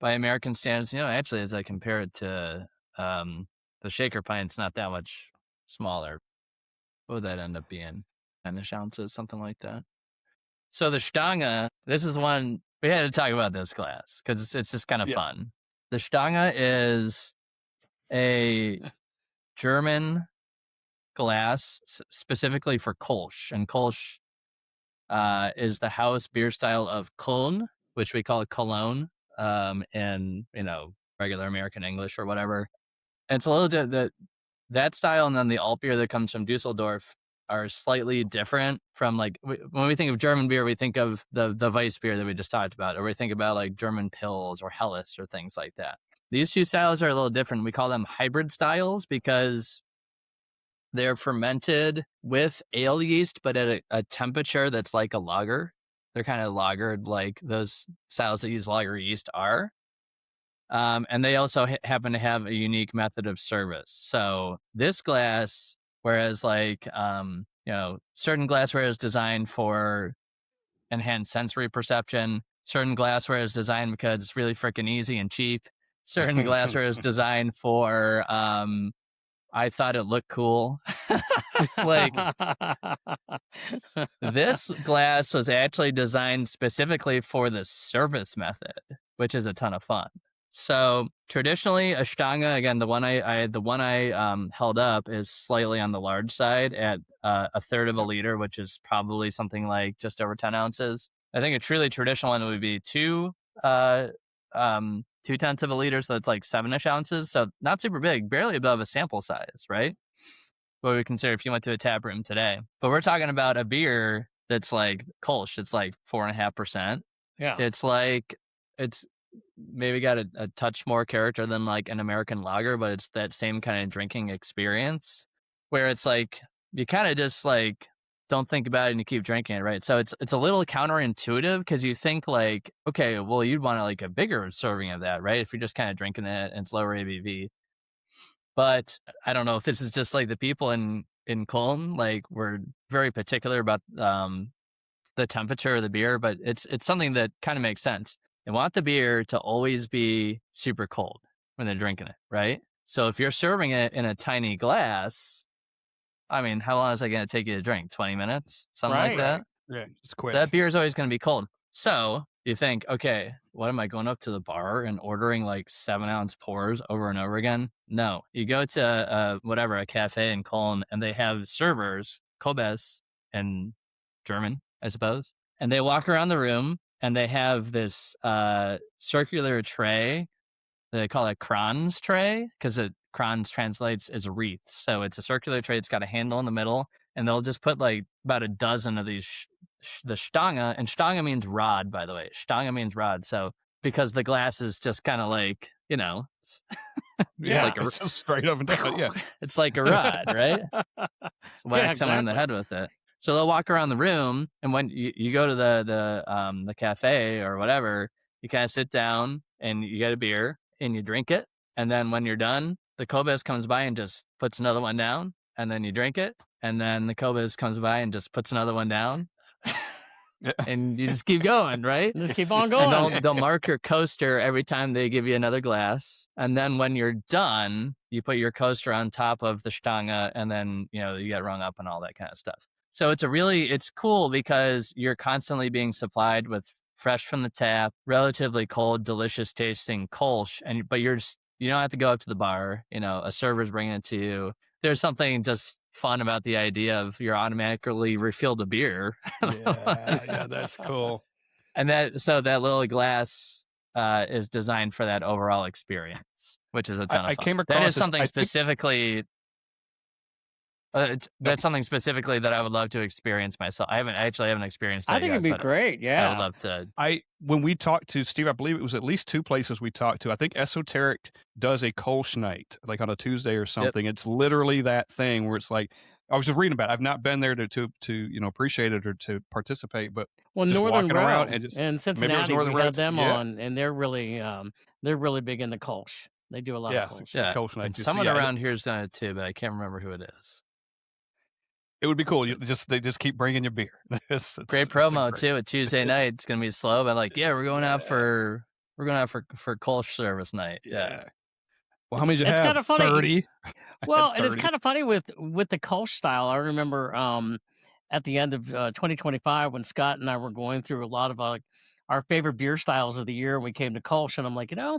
by American standards. Actually, as I compare it to the shaker pint, it's not that much smaller. What would that end up being? 10-ish ounces, something like that. So the Stange, this is one, we had to talk about this glass because it's just kind of fun. The Stange is a German glass specifically for Kolsch, and Kolsch is the house beer style of Köln, which we call Cologne in regular American English or whatever. And it's a little that style, and then the alt beer that comes from Dusseldorf are slightly different from, like, when we think of German beer, we think of the Weiss beer that we just talked about, or we think about like German Pils or Helles or things like that. These two styles are a little different. We call them hybrid styles because they're fermented with ale yeast, but at a temperature that's like a lager. They're kind of lagered like those styles that use lager yeast are. And they also happen to have a unique method of service. So this glass Whereas like, certain glassware is designed for enhanced sensory perception. Certain glassware is designed because it's really freaking easy and cheap. Certain glassware is designed for, I thought it looked cool. Like, this glass was actually designed specifically for the service method, which is a ton of fun. So traditionally, a Stange, again, the one I held up is slightly on the large side at a third of a liter, which is probably something like just over 10 ounces. I think a truly traditional one would be 2/10 of a liter, so that's like 7-ish ounces. So not super big, barely above a sample size, right? What we consider if you went to a tap room today. But we're talking about a beer that's like Kolsch. It's like 4.5%. Yeah. It's maybe got a touch more character than like an American lager, but it's that same kind of drinking experience where it's like you kind of just like don't think about it and you keep drinking it, right? So it's a little counterintuitive because you think like, okay, well, you'd want like a bigger serving of that, right? If you're just kind of drinking it and it's lower ABV. But I don't know if this is just like the people in Cologne, like we're very particular about the temperature of the beer, but it's something that kind of makes sense. They want the beer to always be super cold when they're drinking it, right? So if you're serving it in a tiny glass, I mean, how long is it going to take you to drink? 20 minutes? Something like that? Yeah, it's quick. So that beer is always going to be cold. So you think, okay, what am I going up to the bar and ordering like 7-ounce pours over and over again? No, you go to a cafe in Cologne and they have servers, Kobes in German, I suppose. And they walk around the room and they have this circular tray. They call it Kranz tray because Kranz translates as a wreath. So it's a circular tray. It's got a handle in the middle. And they'll just put like about a dozen of these, the Stange. And Stange means rod, by the way. Stange means rod. So because the glass is just kind of like, it's like it's just straight up and down. Yeah. It's like a rod, right? Whack someone in the head with it. So they'll walk around the room, and when you go to the cafe or whatever, you kind of sit down and you get a beer and you drink it, and then when you're done, the Kobes comes by and just puts another one down, and then you drink it, and then the Kobes comes by and just puts another one down, and you just keep going, right? Just keep on going. And they'll mark your coaster every time they give you another glass, and then when you're done, you put your coaster on top of the Stange, and then you get rung up and all that kind of stuff. So it's cool because you're constantly being supplied with fresh from the tap, relatively cold, delicious tasting Kolsch, but you don't have to go up to the bar. A server's bringing it to you. There's something just fun about the idea of you're automatically refilled a beer. Yeah, that's cool. And that little glass is designed for that overall experience, which is a ton of fun. I came across that is something specifically. That's Yep. something specifically that I would love to experience myself. I haven't experienced that I think yet, it'd be but great. Yeah. I would love to. When we talked to Steve, I believe it was at least 2 places we talked to. I think Esoteric does a Kolsch night, like on a Tuesday or something. It's literally that thing where it's like, I was just reading about it. I've not been there to appreciate it or to participate, but just Northern walking Ground around and just in Cincinnati, Northern we had Roads. them Yeah. on, and they're really big in the Kolsch. They do a lot of Kolsch. Yeah, Kolsch night. and Just- someone yeah, around here's done it too, but I can't remember who it is. It would be cool. They just keep bringing you beer. Great promo too. A Tuesday night, it's gonna be slow, but like, we're going out for Kolsch service night. Yeah. Well, how many did you It's have? kinda funny. 30. Well, and it's 30. kind of funny with the Kolsch style. I remember at the end of 2025 when Scott and I were going through a lot of our favorite beer styles of the year, and we came to Kolsch, and I'm like, I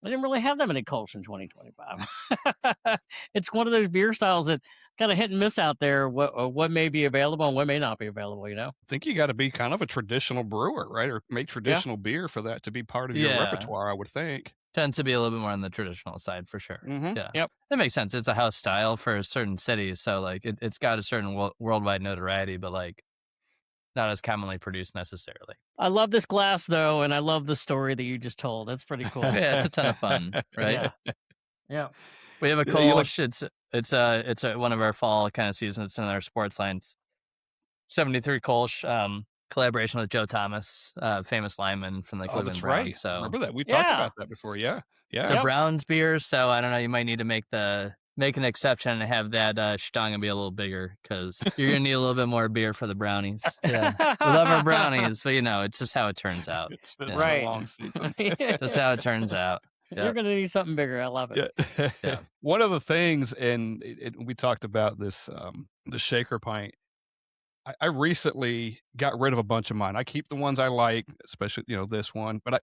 didn't really have that many Kolsch in 2025. It's one of those beer styles that kind of hit and miss out there. What may be available and what may not be available. I think you got to be kind of a traditional brewer, right? Or make traditional beer for that to be part of your repertoire, I would think. Tends to be a little bit more on the traditional side for sure. Mm-hmm. Yeah. Yep. That makes sense. It's a house style for certain cities. So like it's got a certain worldwide notoriety, but like not as commonly produced necessarily. I love this glass though, and I love the story that you just told. That's pretty cool. Yeah, it's a ton of fun, right? Yeah. We have a Kolsch. It's one of our fall kind of seasons in our sports lines. 73 Kolsch, collaboration with Joe Thomas, famous lineman from the Cleveland that's Browns. right. So Remember that? We talked about that before. Yeah. the Browns beer. So I don't know. You might need to make the make an exception and have that Stange be a little bigger because you're gonna need a little bit more beer for the brownies. Yeah, we love our brownies, but it's just how it turns out. It's been Right. a long season. Just how it turns out. You're going to need something bigger. I love it. Yeah. Yeah. One of the things, and we talked about this, the shaker pint. I recently got rid of a bunch of mine. I keep the ones I like, especially this one. But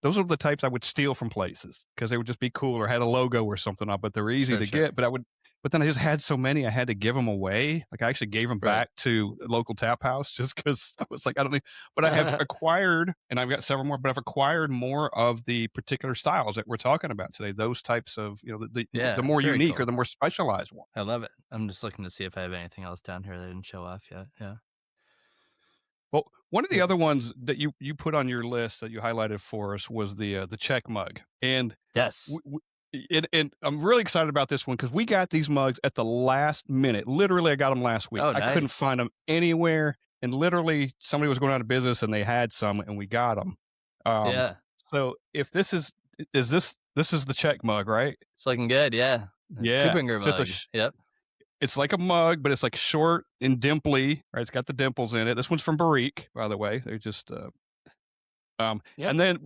those are the types I would steal from places because they would just be cool or had a logo or something up, but they're easy to get. But then I just had so many, I had to give them away. Like I actually gave them back to a local tap house just because I was like, I don't need. But I have acquired, and I've got several more. But I've acquired more of the particular styles that we're talking about today. Those types of, the more unique or the more specialized one. I love it. I'm just looking to see if I have anything else down here that I didn't show off yet. Yeah. Well, one of the other ones that you put on your list that you highlighted for us was the Czech mug, and yes, and I'm really excited about this one because we got these mugs at the last minute. Literally, I got them last week. Oh, I couldn't find them anywhere, and literally somebody was going out of business and they had some, and we got them. Yeah. So if this is the Czech mug, right? It's looking good. Yeah. Yeah. Two-finger So mug. Yep. It's like a mug, but it's like short and dimply, right? It's got the dimples in it. This one's from Barrique, by the way. They're just, Yep. And then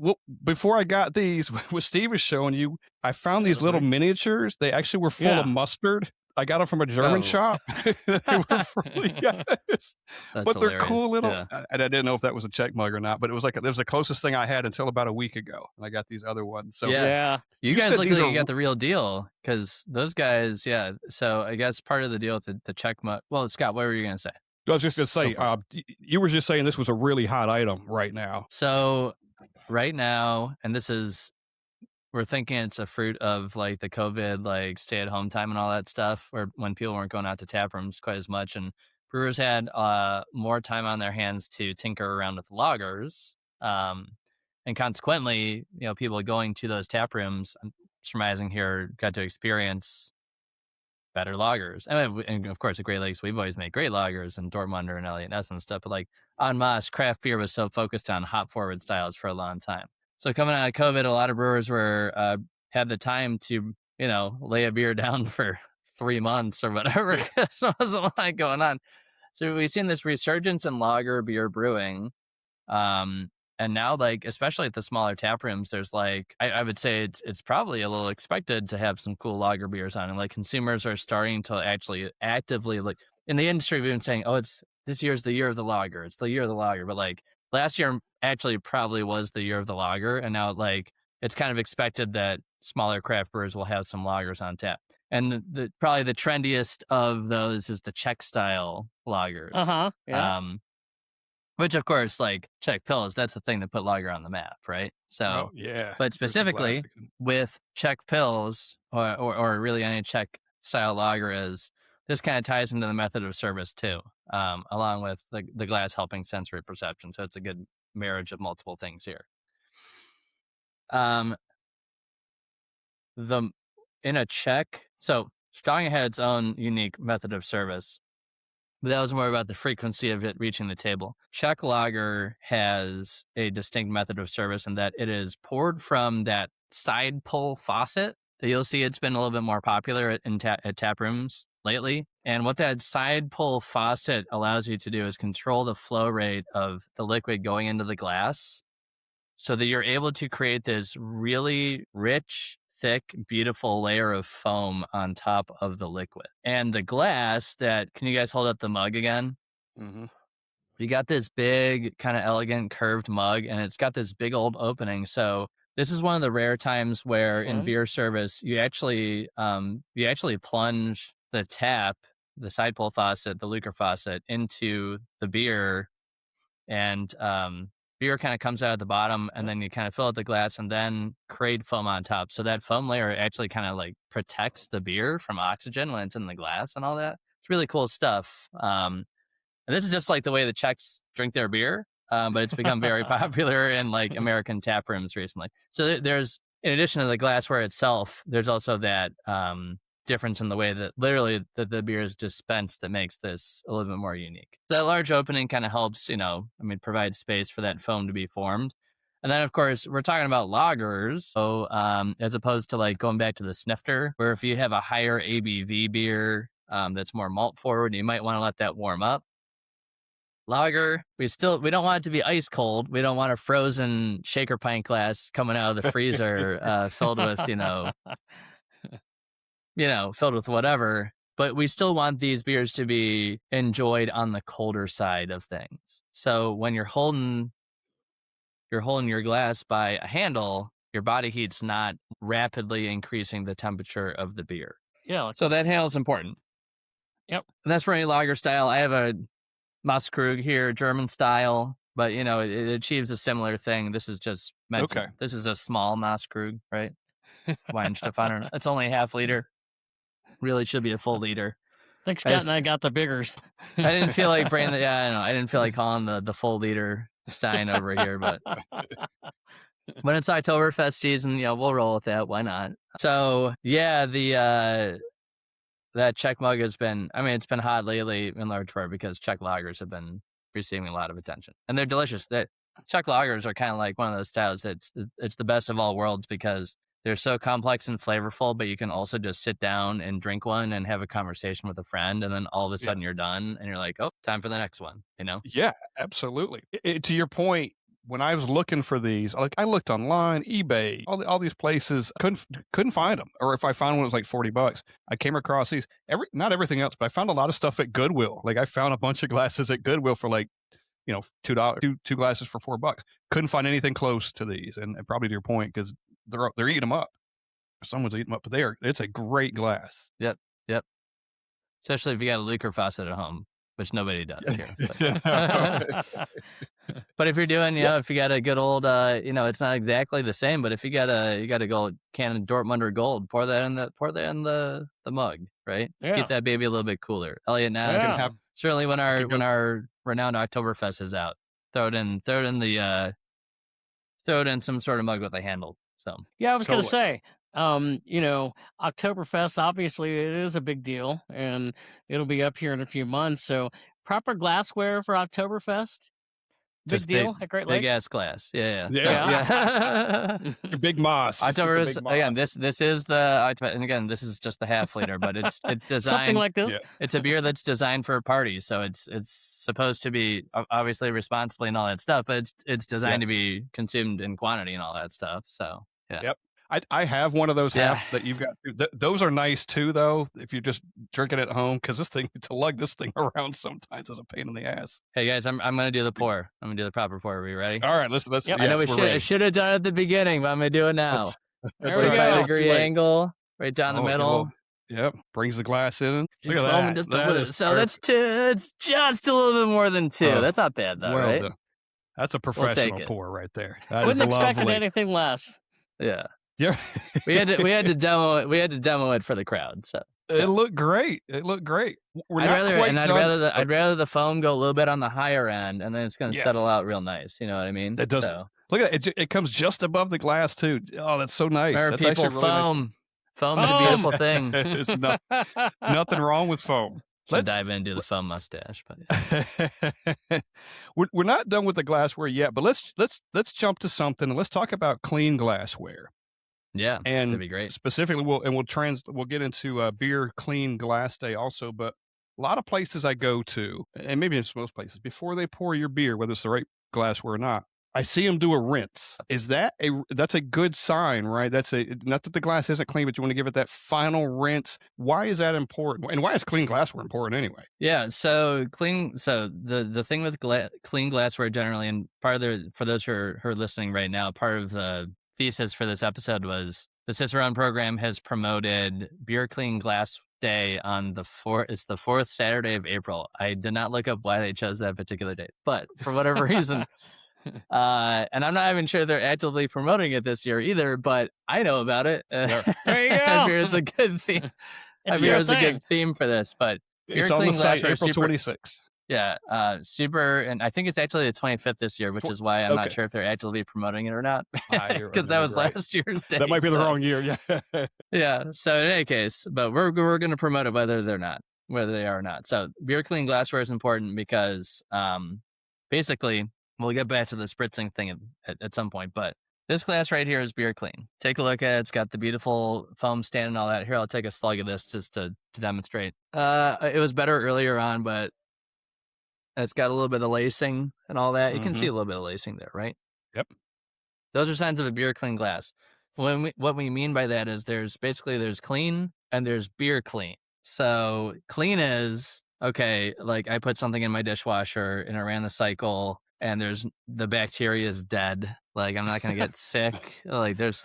before I got these, what Steve was showing you, I found these little miniatures. They actually were full of mustard. I got them from a German shop. They were really yes. But they're cool little. Yeah. And I didn't know if that was a Czech mug or not, but it was the closest thing I had until about a week ago. And I got these other ones. So Yeah. You guys look like you got the real deal because those guys, yeah. So I guess part of the deal with the Czech mug. Well, Scott, what were you going to say? I was just going to say, you were just saying this was a really hot item right now. So right now, and we're thinking it's a fruit of like the COVID, like stay at home time and all that stuff, where when people weren't going out to tap rooms quite as much, and brewers had more time on their hands to tinker around with lagers, and consequently, people going to those tap rooms, I'm surmising here, got to experience better lagers. And of course, at Great Lakes, we've always made great lagers, and Dortmunder and Elliot Ness and stuff. But like en masse, craft beer was so focused on hop forward styles for a long time. So coming out of COVID, a lot of brewers had the time to, lay a beer down for 3 months or whatever. So there was a lot going on. So we've seen this resurgence in lager beer brewing. And now, like, especially at the smaller tap rooms, there's like, I would say it's probably a little expected to have some cool lager beers on. And like consumers are starting to actually actively look. In the industry, we've been saying, this year's the year of the lager. It's the year of the lager. But like last year actually probably was the year of the lager. And now like it's kind of expected that smaller craft brewers will have some lagers on tap. And probably the trendiest of those is the Czech style lagers. Yeah. Which of course, like Czech Pils, that's the thing that put lager on the map, right? So, yeah. But specifically with Czech Pils or really any Czech style lager this kind of ties into the method of service too, along with the glass helping sensory perception. So it's a good marriage of multiple things here. In a Czech, so Stange had its own unique method of service, but that was more about the frequency of it reaching the table. Czech lager has a distinct method of service in that it is poured from that side pull faucet that you'll see it's been a little bit more popular at tap rooms lately. And what that side pull faucet allows you to do is control the flow rate of the liquid going into the glass so that you're able to create this really rich, thick, beautiful layer of foam on top of the liquid. And the glass can you guys hold up the mug again? Mm-hmm. You got this big, kind of elegant curved mug, and it's got this big old opening. So this is one of the rare times where in beer service, you actually plunge the tap, the side pull faucet, the Lucre faucet into the beer, and beer kind of comes out at the bottom, and then you kind of fill out the glass and then create foam on top. So that foam layer actually kind of like protects the beer from oxygen when it's in the glass and all that. It's really cool stuff. And this is just like the way the Czechs drink their beer, but it's become very popular in like American tap rooms recently. So there's, in addition to the glassware itself, there's also that difference in the way that literally the beer is dispensed that makes this a little bit more unique. That large opening kind of helps, provide space for that foam to be formed. And then, of course, we're talking about lagers. So as opposed to like going back to the snifter, where if you have a higher ABV beer that's more malt forward, you might want to let that warm up. Lager, we don't want it to be ice cold. We don't want a frozen shaker pint glass coming out of the freezer filled with, filled with whatever. But we still want these beers to be enjoyed on the colder side of things. So when you're holding your glass by a handle, your body heat's not rapidly increasing the temperature of the beer. Yeah. So that handle's important. Yep. And that's for any lager style. I have a Masskrug here, German style, but it achieves a similar thing. This is just meant this is a small Masskrug, right? Weinstefan. It's only a half liter. Really should be a full liter. I think Scott and I got the biggers. I didn't feel like bringing I didn't feel like calling the full liter Stein over here, but when it's Oktoberfest season, we'll roll with that. Why not? So yeah, that Czech mug has been, it's been hot lately in large part because Czech lagers have been receiving a lot of attention. And they're delicious. Czech lagers are kind of like one of those styles it's the best of all worlds because they're so complex and flavorful, but you can also just sit down and drink one and have a conversation with a friend. And then all of a sudden you're done and you're like, oh, time for the next one, Yeah, absolutely. To your point, when I was looking for these, I looked online, eBay, all these places, couldn't find them. Or if I found one, it was like $40. I came across these, not everything else, but I found a lot of stuff at Goodwill. Like I found a bunch of glasses at Goodwill for like, $2, two glasses for $4. Couldn't find anything close to these, and probably to your point, because they're eating them up. Someone's eating them up, but it's a great glass. Yep. Especially if you got a Luker faucet at home, which nobody does here. But if you're doing, if you got a good old, it's not exactly the same, but if you got a gold can of Dortmunder Gold, pour that in the mug, right? Yeah. Keep that baby a little bit cooler. Elliot Ness, certainly when our renowned Oktoberfest is out, throw it in some sort of mug with a handle. So yeah, I was gonna say, Oktoberfest, obviously it is a big deal, and it'll be up here in a few months. So proper glassware for Oktoberfest. Big deal at Great Lakes. Big ass glass. Yeah. Big moss. Oktoberfest, again, this is and again, this is just the half liter, but it's designed something like this. Yeah. It's a beer that's designed for a party, so it's supposed to be obviously responsibly and all that stuff, but it's designed to be consumed in quantity and all that stuff. So yeah. Yep. I have one of those half that you've got. Those are nice too, though, if you're just drinking it at home, because to lug this thing around sometimes is a pain in the ass. Hey guys, I'm going to do the pour. I'm going to do the proper pour. Are we ready? All right, let's. Yep. I know I should have done it at the beginning, but I'm going to do it now. There we go. 45-degree angle, right down the middle. Yep, brings the glass in. Look at that. Just that's two. It's just a little bit more than two. That's not bad though, right? That's a professional pour right there. That Wasn't is expecting lovely. anything less. Yeah. Yeah, we had to demo it. We had to demo it for the crowd. So it looked great. I'd rather the foam go a little bit on the higher end, and then it's going to settle out real nice. You know what I mean? That does. Look at it. It comes just above the glass too. Oh, that's so nice. That's people, really foam. Nice. Foam's a beautiful thing. There's nothing wrong with foam. Let's dive into the foam mustache. But we're not done with the glassware yet, but let's jump to something and let's talk about clean glassware. Yeah, and that'd be great. Specifically, we'll get into beer clean glass day also. But a lot of places I go to, and maybe it's most places, before they pour your beer, whether it's the right glassware or not, I see them do a rinse. That's a good sign, right? Not that the glass isn't clean, but you want to give it that final rinse. Why is that important? And why is clean glassware important anyway? Yeah, so the thing with clean glassware generally, and for those who are listening right now, part of the thesis for this episode was the Cicerone program has promoted Beer Clean Glass Day on the fourth Saturday of April. I did not look up why they chose that particular date, but for whatever reason, and I'm not even sure they're actively promoting it this year either, but I know about it. There you go. I fear it's a good theme. I fear it's a good theme for this, but it's on the site April 26th. Yeah, super, and I think it's actually the 25th this year, which is why I'm not sure if they're actively promoting it or not, because that was last year's date. That might be the wrong year, yeah. Yeah, so in any case, but we're going to promote it whether they are or not. So beer clean glassware is important because basically We'll get back to the spritzing thing at some point, but this glass right here is beer clean. Take a look at it. It's got the beautiful foam stand and all that. Here, I'll take a slug of this just to demonstrate. It was better earlier on, but it's got a little bit of lacing and all that. You can see a little bit of lacing there, right? Yep. Those are signs of a beer clean glass. What we mean by that is there's clean and there's beer clean. So clean is, okay, like I put something in my dishwasher and it ran the cycle and the bacteria is dead. Like I'm not going to get sick. Like there's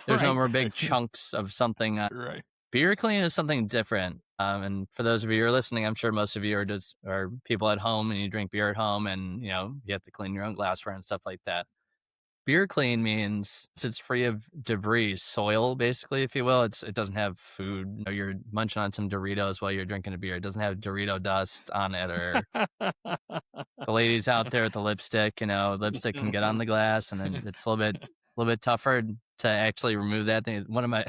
no more big chunks of something. Right. Beer clean is something different. And for those of you who are listening, I'm sure most of you are people at home and you drink beer at home and, you have to clean your own glassware and stuff like that. Beer clean means it's free of debris, soil, basically, if you will. It doesn't have food. You're munching on some Doritos while you're drinking a beer. It doesn't have Dorito dust on it, or the ladies out there with the lipstick. Lipstick can get on the glass, and then it's a little bit tougher to actually remove that thing. One of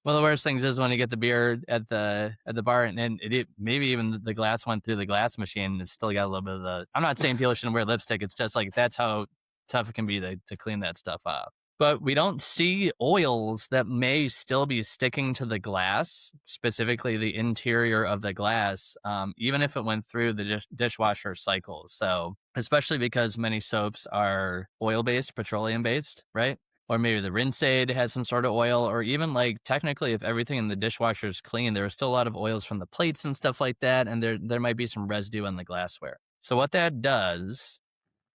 the worst things is when you get the beer at the bar, and it maybe even the glass went through the glass machine. And it's still got a little bit of the. I'm not saying people shouldn't wear lipstick. It's just like that's how tough it can be to clean that stuff off. But we don't see oils that may still be sticking to the glass, specifically the interior of the glass, even if it went through the dishwasher cycle. So especially because many soaps are oil-based, petroleum-based, right? Or maybe the rinse aid has some sort of oil, or even like technically if everything in the dishwasher is clean, there are still a lot of oils from the plates and stuff like that, and there might be some residue on the glassware. So what that does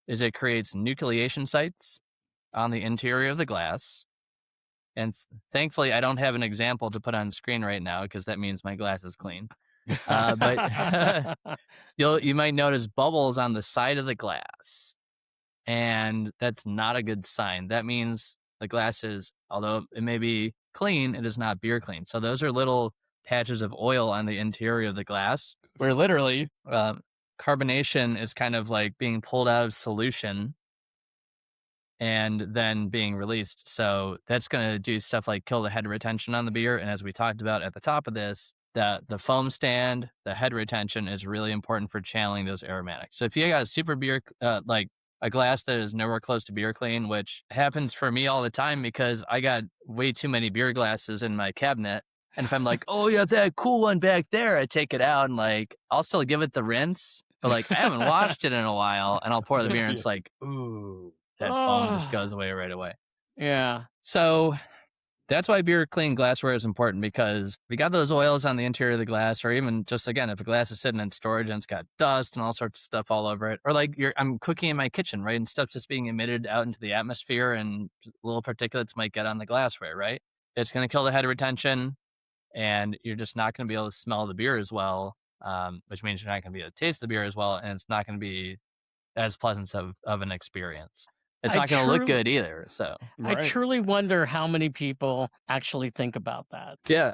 is it creates nucleation sites on the interior of the glass. And thankfully, I don't have an example to put on screen right now because that means my glass is clean. But you might notice bubbles on the side of the glass. And that's not a good sign. That means the glass is, although it may be clean, it is not beer clean. So those are little patches of oil on the interior of the glass where literally carbonation is kind of like being pulled out of solution and then being released. So that's going to do stuff like kill the head retention on the beer. And as we talked about at the top of this, the foam stand, the head retention is really important for channeling those aromatics. So if you got a super beer, like a glass that is nowhere close to beer clean, which happens for me all the time because I got way too many beer glasses in my cabinet. And if I'm like, oh yeah, that cool one back there, I take it out and like, I'll still give it the rinse, but like I haven't washed it in a while and I'll pour the beer and it's like, ooh, that foam just goes away right away. Yeah. So that's why beer clean glassware is important, because we got those oils on the interior of the glass, or even just, again, if a glass is sitting in storage and it's got dust and all sorts of stuff all over it, or like I'm cooking in my kitchen, right? And stuff just being emitted out into the atmosphere and little particulates might get on the glassware, right? It's going to kill the head retention and you're just not going to be able to smell the beer as well, which means you're not going to be able to taste the beer as well. And it's not going to be as pleasant of an experience. It's not going to look good either. So I truly wonder how many people actually think about that. Yeah.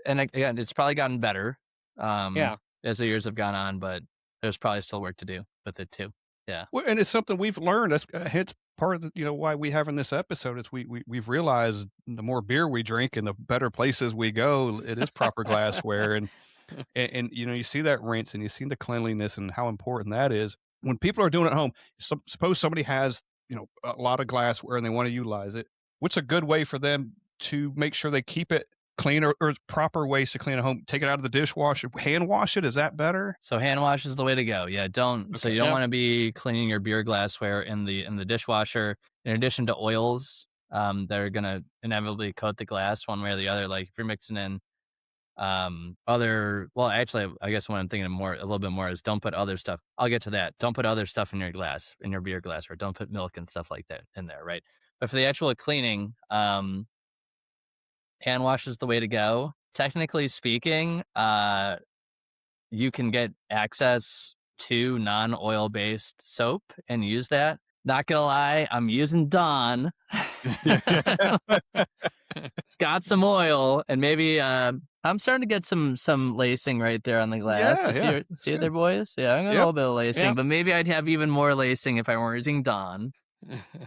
And again, it's probably gotten better as the years have gone on, but there's probably still work to do with it too. Yeah. Well, and it's something we've learned. That's hence part of the, why we have in this episode is we've realized the more beer we drink and the better places we go, it is proper glassware. And you see that rinse and you see the cleanliness and how important that is. When people are doing it at home, suppose somebody has, a lot of glassware and they want to utilize it. What's a good way for them to make sure they keep it clean, or proper ways to clean at home? Take it out of the dishwasher, hand wash it. Is that better? So hand wash is the way to go. Yeah. So you don't want to be cleaning your beer glassware in the dishwasher. In addition to oils, that are going to inevitably coat the glass one way or the other. Like if you're mixing in, actually, I guess what I'm thinking a little bit more is don't put other stuff. I'll get to that. Don't put other stuff in your glass, in your beer glass, or don't put milk and stuff like that in there, right? But for the actual cleaning, hand wash is the way to go. Technically speaking, you can get access to non-oil based soap and use that. Not gonna lie, I'm using Dawn. It's got some oil, and maybe I'm starting to get some lacing right there on the glass. See it there, boys? Yeah, I'm got a little bit of lacing, but maybe I'd have even more lacing if I weren't using Dawn.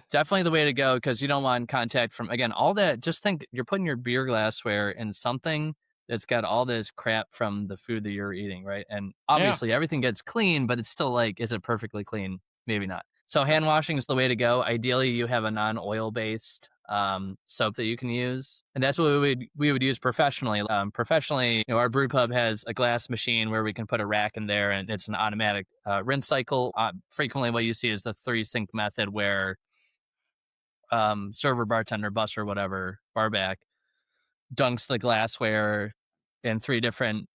Definitely the way to go, because you don't want contact from, again, all that. Just think you're putting your beer glassware in something that's got all this crap from the food that you're eating, right? And obviously everything gets clean, but it's still like, is it perfectly clean? Maybe not. So hand washing is the way to go. Ideally, you have a non-oil based soap that you can use, and that's what we would use professionally. Professionally, our brew pub has a glass machine where we can put a rack in there, and it's an automatic rinse cycle. Frequently, what you see is the 3 sink method, where server, bartender, busser, whatever, barback dunks the glassware in 3 different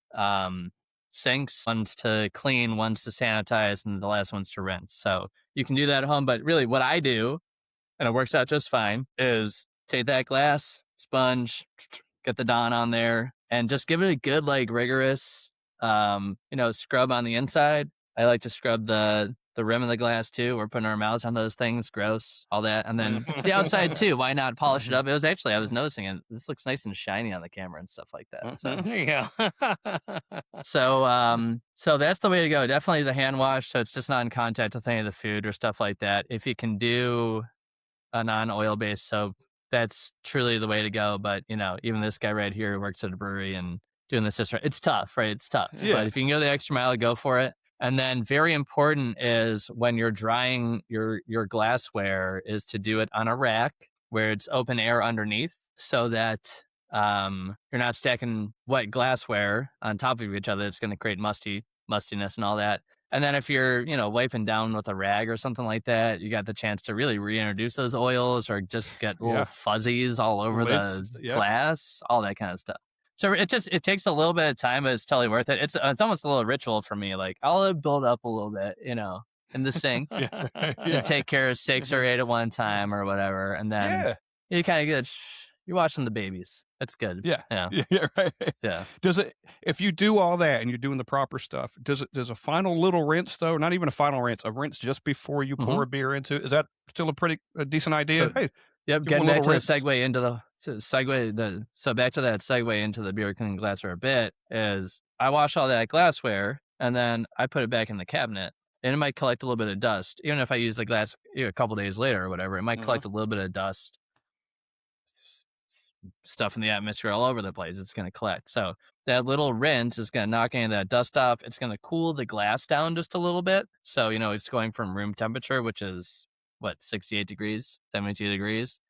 sinks. One's to clean, one's to sanitize, and the last one's to rinse. So you can do that at home, but really what I do, and it works out just fine, is take that glass, sponge, get the Dawn on there, and just give it a good, rigorous, scrub on the inside. I like to scrub the rim of the glass too. We're putting our mouths on those things, gross, all that. And then the outside too. Why not polish it up? It was actually, I was noticing it. This looks nice and shiny on the camera and stuff like that. So There you go. so that's the way to go. Definitely the hand wash. So it's just not in contact with any of the food or stuff like that. If you can do a non-oil based soap, that's truly the way to go. But even this guy right here who works at a brewery and doing this, it's tough, right? It's tough. Yeah. But if you can go the extra mile, go for it. And then very important is when you're drying your glassware is to do it on a rack where it's open air underneath, so that you're not stacking wet glassware on top of each other. It's going to create mustiness and all that. And then if you're, wiping down with a rag or something like that, you got the chance to really reintroduce those oils or just get little fuzzies all over the glass, all that kind of stuff. So it takes a little bit of time, but it's totally worth it. It's almost a little ritual for me. Like I'll build up a little bit, in the sink and take care of 6 or 8 at one time or whatever. And then you kind of get, you're watching the babies. That's good. Yeah. Right. Yeah. Does it, if you do all that and you're doing the proper stuff, does a final little rinse though? Not even a final rinse, a rinse just before you pour a beer into it. Is that still a decent idea? Yep. Getting back to the segue into so back to that segue into the beer cleaning glassware a bit is I wash all that glassware and then I put it back in the cabinet, and it might collect a little bit of dust. Even if I use the glass a couple days later or whatever, it might collect a little bit of dust, stuff in the atmosphere all over the place. It's going to collect. So that little rinse is going to knock any of that dust off. It's going to cool the glass down just a little bit. So, it's going from room temperature, which is 68 degrees, 72 degrees.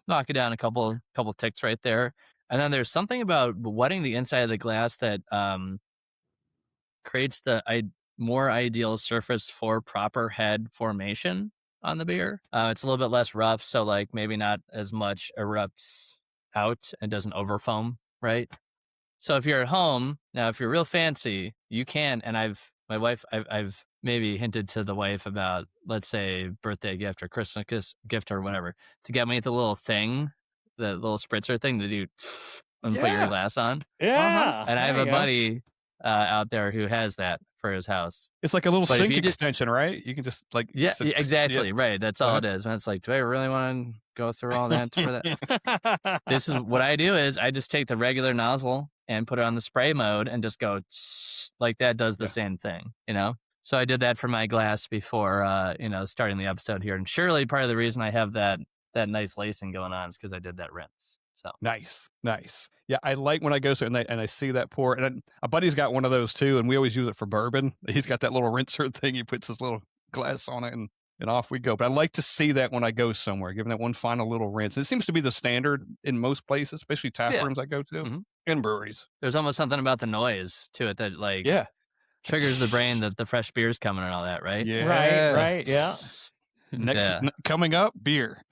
Knock it down a couple ticks right there. And then there's something about wetting the inside of the glass that creates the more ideal surface for proper head formation on the beer. It's a little bit less rough, so maybe not as much erupts out and doesn't overfoam, right? So if you're at home, now if you're real fancy, you can, and I've maybe hinted to the wife about, let's say, birthday gift or Christmas gift or whatever, to get me the little thing, the little spritzer thing that you and put your glass on. Yeah. And I have a buddy out there who has that for his house. It's like a little sink extension, right? You can just exactly. Right. That's all it is. And it's like, do I really want to go through all that for that? This is what I do is I just take the regular nozzle and put it on the spray mode and just go like that does the same thing, So I did that for my glass before, starting the episode here. And surely part of the reason I have that nice lacing going on is because I did that rinse. So nice. Yeah, I like when I go and I see that pour. And a buddy's got one of those too, and we always use it for bourbon. He's got that little rinser thing. He puts his little glass on it, and off we go. But I like to see that when I go somewhere, giving that one final little rinse. It seems to be the standard in most places, especially tap rooms I go to and breweries. There's almost something about the noise to it that triggers the brain that the fresh beer's coming and all that, right? Yeah. Right. Yeah. Coming up, beer.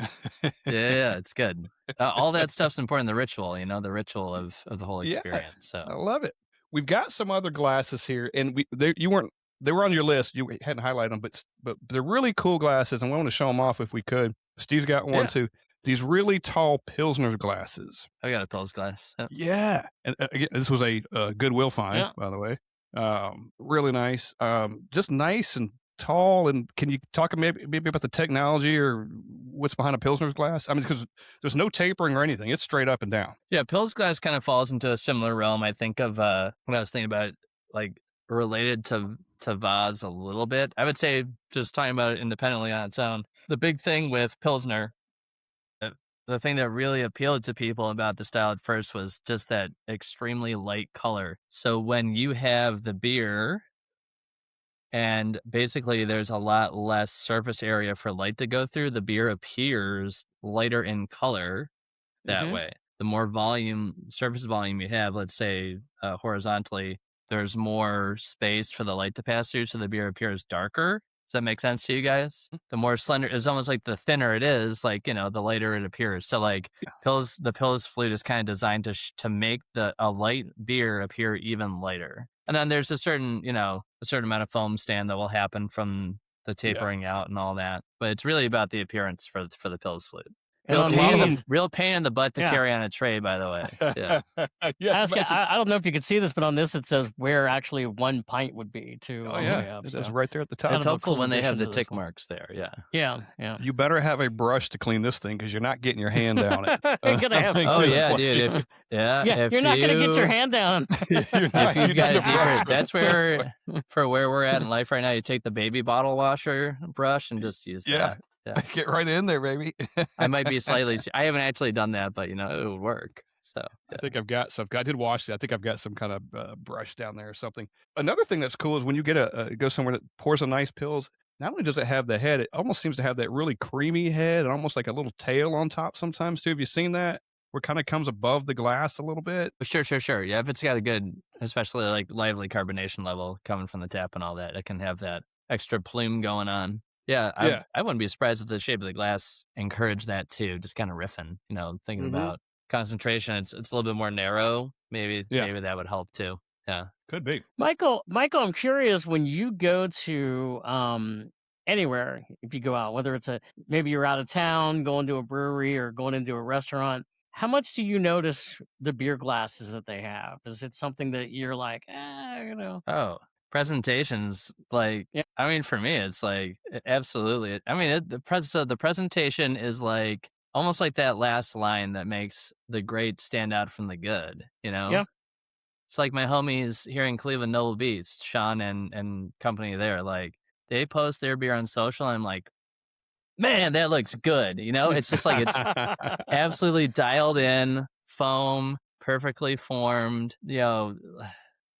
Yeah, it's good. All that stuff's important. The ritual, the ritual of the whole experience. So I love it. We've got some other glasses here, and they were on your list. You hadn't highlighted them, but they're really cool glasses, and we want to show them off if we could. Steve's got one too. These really tall Pilsner glasses. I got a Pils glass. Yep. Yeah, and again, this was a Goodwill find, by the way. Really nice. Just nice and tall. And can you talk maybe about the technology or what's behind a Pilsner's glass? I mean, because there's no tapering or anything. It's straight up and down. Yeah, Pils glass kind of falls into a similar realm. I think of when I was thinking about it, related to Vaz a little bit. I would say, just talking about it independently on its own, the big thing with Pilsner, the thing that really appealed to people about the style at first was just that extremely light color. So when you have the beer And basically, there's a lot less surface area for light to go through. The beer appears lighter in color that Mhm. way. The more surface volume you have, let's say horizontally, there's more space for the light to pass through, so the beer appears darker. Does that make sense to you guys? The more slender, it's almost like the thinner it is, like, the lighter it appears. So like the Pils flute is kind of designed to make a light beer appear even lighter. And then there's a certain amount of foam stand that will happen from the tapering out and all that. But it's really about the appearance for the Pils flute. And on Real pain in the butt to Yeah. carry on a tray, by the way. Yeah. I don't know if you can see this, but on this it says where actually 1 pint would be too. Oh yeah, it is right there at the top. It's of a helpful cool when they have the addition to this tick one. marks there. Yeah. Yeah. You better have a brush to clean this thing because you're not getting your hand down it. You're gonna have- I think Oh this yeah, one- dude. If you're not gonna get your hand down. If you've got a deeper, that's where we're at in life right now. You take the baby bottle washer brush and just use that. Yeah. Get right in there, baby. I might be slightly. I haven't actually done that, but it would work. So I think I've got some. I did wash it. I think I've got some kind of brush down there or something. Another thing that's cool is when you get go somewhere that pours a nice Pils. Not only does it have the head, it almost seems to have that really creamy head and almost like a little tail on top sometimes too. Have you seen that? Where it kind of comes above the glass a little bit. Sure. Yeah, if it's got a good, especially like lively carbonation level coming from the tap and all that, it can have that extra plume going on. Yeah, I wouldn't be surprised if the shape of the glass encouraged that too. Just kind of riffing, thinking about concentration. It's a little bit more narrow. Maybe that would help too. Yeah, could be. Michael, I'm curious when you go to anywhere, if you go out, whether it's maybe you're out of town, going to a brewery or going into a restaurant, how much do you notice the beer glasses that they have? Is it something that you're like, Oh, presentations, like, I mean, for me, it's like, absolutely. I mean, the presentation is like, almost like that last line that makes the great stand out from the good, Yeah. It's like my homies here in Cleveland, Noble Beats, Sean and company there, like, they post their beer on social, and I'm like, man, that looks good, It's just like, it's absolutely dialed in, foam, perfectly formed,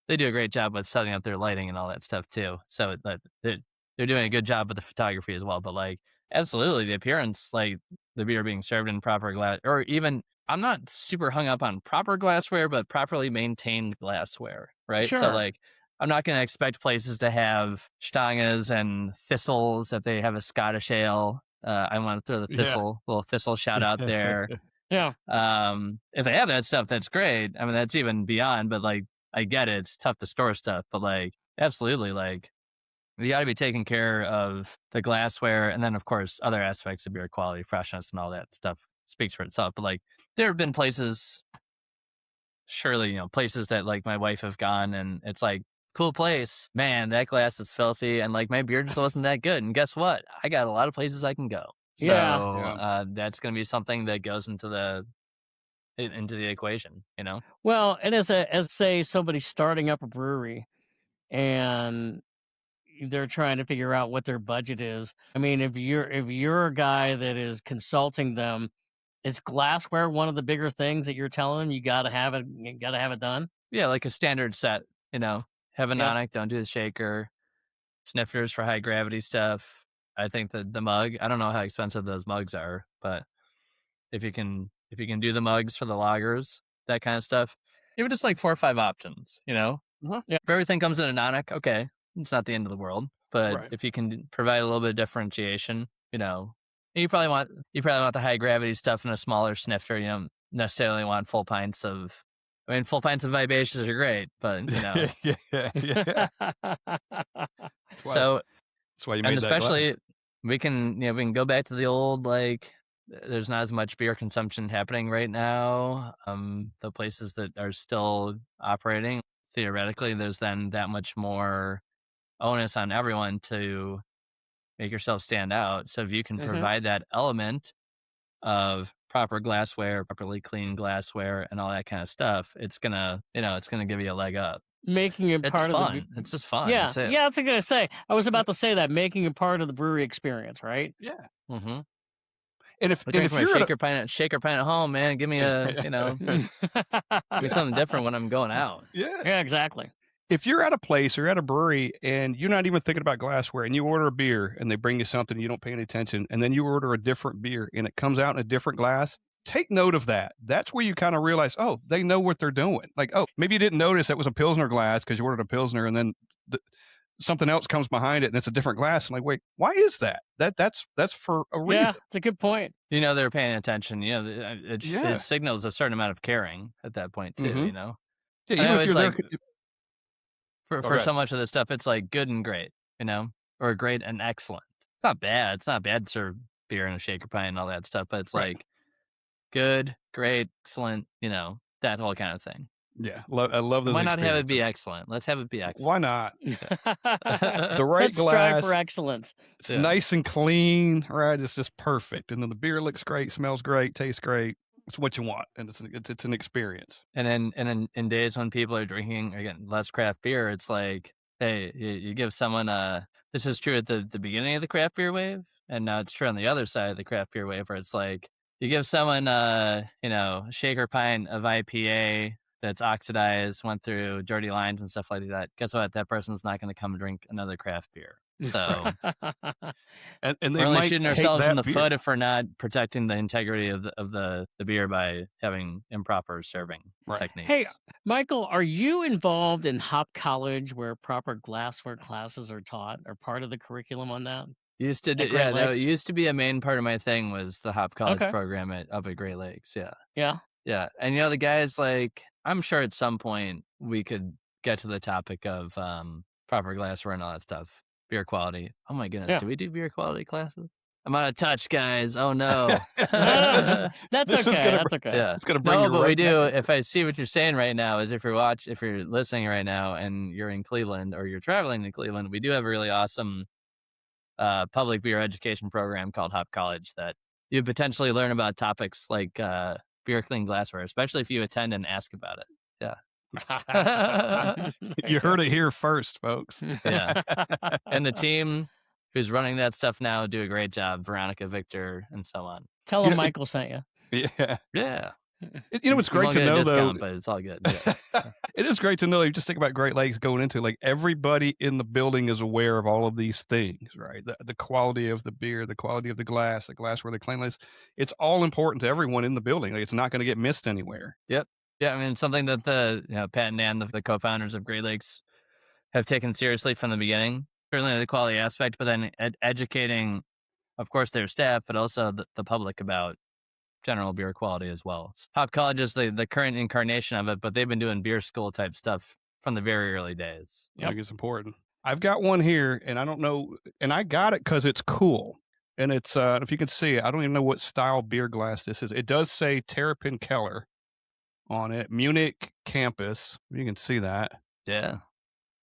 They do a great job with setting up their lighting and all that stuff too. So they're doing a good job with the photography as well. But like, absolutely, the appearance, like the beer being served in proper glass, or even, I'm not super hung up on proper glassware, but properly maintained glassware, right? Sure. So like, I'm not going to expect places to have stangas and thistles if they have a Scottish ale. I want to throw the little thistle shout out there. Yeah. If they have that stuff, that's great. I mean, that's even beyond, but like, I get it. It's tough to store stuff, but like, absolutely, like, you got to be taking care of the glassware. And then, of course, other aspects of beer quality, freshness, and all that stuff speaks for itself. But like, there have been places, surely, places that like my wife have gone and it's like, cool place, man, that glass is filthy. And like, my beer just wasn't that good. And guess what? I got a lot of places I can go. So that's going to be something that goes into the equation, Well, and as say somebody starting up a brewery and they're trying to figure out what their budget is. I mean, if you're a guy that is consulting them, is glassware one of the bigger things that you're telling them you gotta have it done? Yeah, like a standard set, have a nonic, don't do the shaker, snifters for high gravity stuff. I think the mug, I don't know how expensive those mugs are, but if you can do the mugs for the lagers, that kind of stuff, even just like 4 or 5 options, Yeah. If everything comes in a nonic, okay, it's not the end of the world. But if you can provide a little bit of differentiation, you probably want the high gravity stuff in a smaller snifter. You don't necessarily want full pints of vibaceous are great, but yeah. So that's why you made and that especially glass. we can go back to the old, like, there's not as much beer consumption happening right now. The places that are still operating, theoretically, there's then that much more onus on everyone to make yourself stand out. So if you can provide that element of proper glassware, properly clean glassware, and all that kind of stuff, it's gonna give you a leg up. Making it It's part fun. of the It's just fun. Yeah, That's it. yeah, that's what I was gonna say. I was about to say that, making it part of the brewery experience, right? Yeah. Mm-hmm. And if Looking for you're a shaker pint at home, man, give me a give me something different when I'm going out. yeah. Yeah, exactly. if you're at a place or at a brewery and you're not even thinking about glassware and you order a beer and they bring you something and you don't pay any attention, and then you order a different beer and it comes out in a different glass, take note of that. That's where you kind of realize, oh, they know what they're doing. Like, oh, maybe you didn't notice that was a Pilsner glass because you ordered a Pilsner, and then something else comes behind it and it's a different glass. I'm like, wait, why is that? That's for a reason. Yeah, it's a good point. They're paying attention. It signals a certain amount of caring at that point too. Mm-hmm. Yeah, even if you're there, for so much of this stuff, it's like good and great, or great and excellent. It's not bad. It's not bad to serve beer in a shaker pint and all that stuff, but it's like good, great, excellent, that whole kind of thing. Yeah, I love those. Why not have it be excellent? Let's have it be excellent. Why not? The right Let's glass. strive for excellence. It's nice and clean, right? It's just perfect. And then the beer looks great, smells great, tastes great. It's what you want, and it's an experience. And in days when people are drinking, again, less craft beer, it's like, hey, you give someone this is true at the beginning of the craft beer wave, and now it's true on the other side of the craft beer wave, where it's like, you give someone a shaker pint of IPA that's oxidized, went through dirty lines and stuff like that. Guess what? That person's not going to come and drink another craft beer. So, and they we're only shooting ourselves in the beer. foot if we're not protecting the integrity of the beer by having improper serving techniques. Hey, Michael, are you involved in Hop College, where proper glassware classes are taught, or part of the curriculum on that? Used to do, that used to be a main part of my thing, was the Hop College program up at Great Lakes. Yeah. And the guys, like, I'm sure at some point we could get to the topic of proper glassware and all that stuff. Beer quality. Oh my goodness. Do we do beer quality classes? I'm out of touch, guys. Oh no. That's okay. That's okay. Yeah. It's gonna bring you but right we do. back. If I see what you're saying right now, is if you're listening right now and you're in Cleveland or you're traveling to Cleveland, we do have a really awesome public beer education program called Hop College that you potentially learn about topics like beer clean glassware, especially if you attend and ask about it. Yeah. You heard it here first, folks. Yeah. And the team who's running that stuff now do a great job. Veronica, Victor, and so on. Tell them Michael sent you. Yeah. Yeah. It's great to know, though. But it's all good. Yeah. It is great to know. You just think about Great Lakes going into, like, everybody in the building is aware of all of these things, right? The quality of the beer, the quality of the glassware, the cleanliness. It's all important to everyone in the building. Like, it's not going to get missed anywhere. Yep. Yeah, I mean, something that Pat and Dan, the co-founders of Great Lakes, have taken seriously from the beginning. Certainly the quality aspect, but then educating, of course, their staff, but also the public about general beer quality as well. Hop College is the current incarnation of it, but they've been doing beer school type stuff from the very early days. I think it's important. I've got one here, and I don't know, and I got it because it's cool. And it's, if you can see it, I don't even know what style beer glass this is. It does say Terrapin Keller on it, Munich campus. You can see that. Yeah.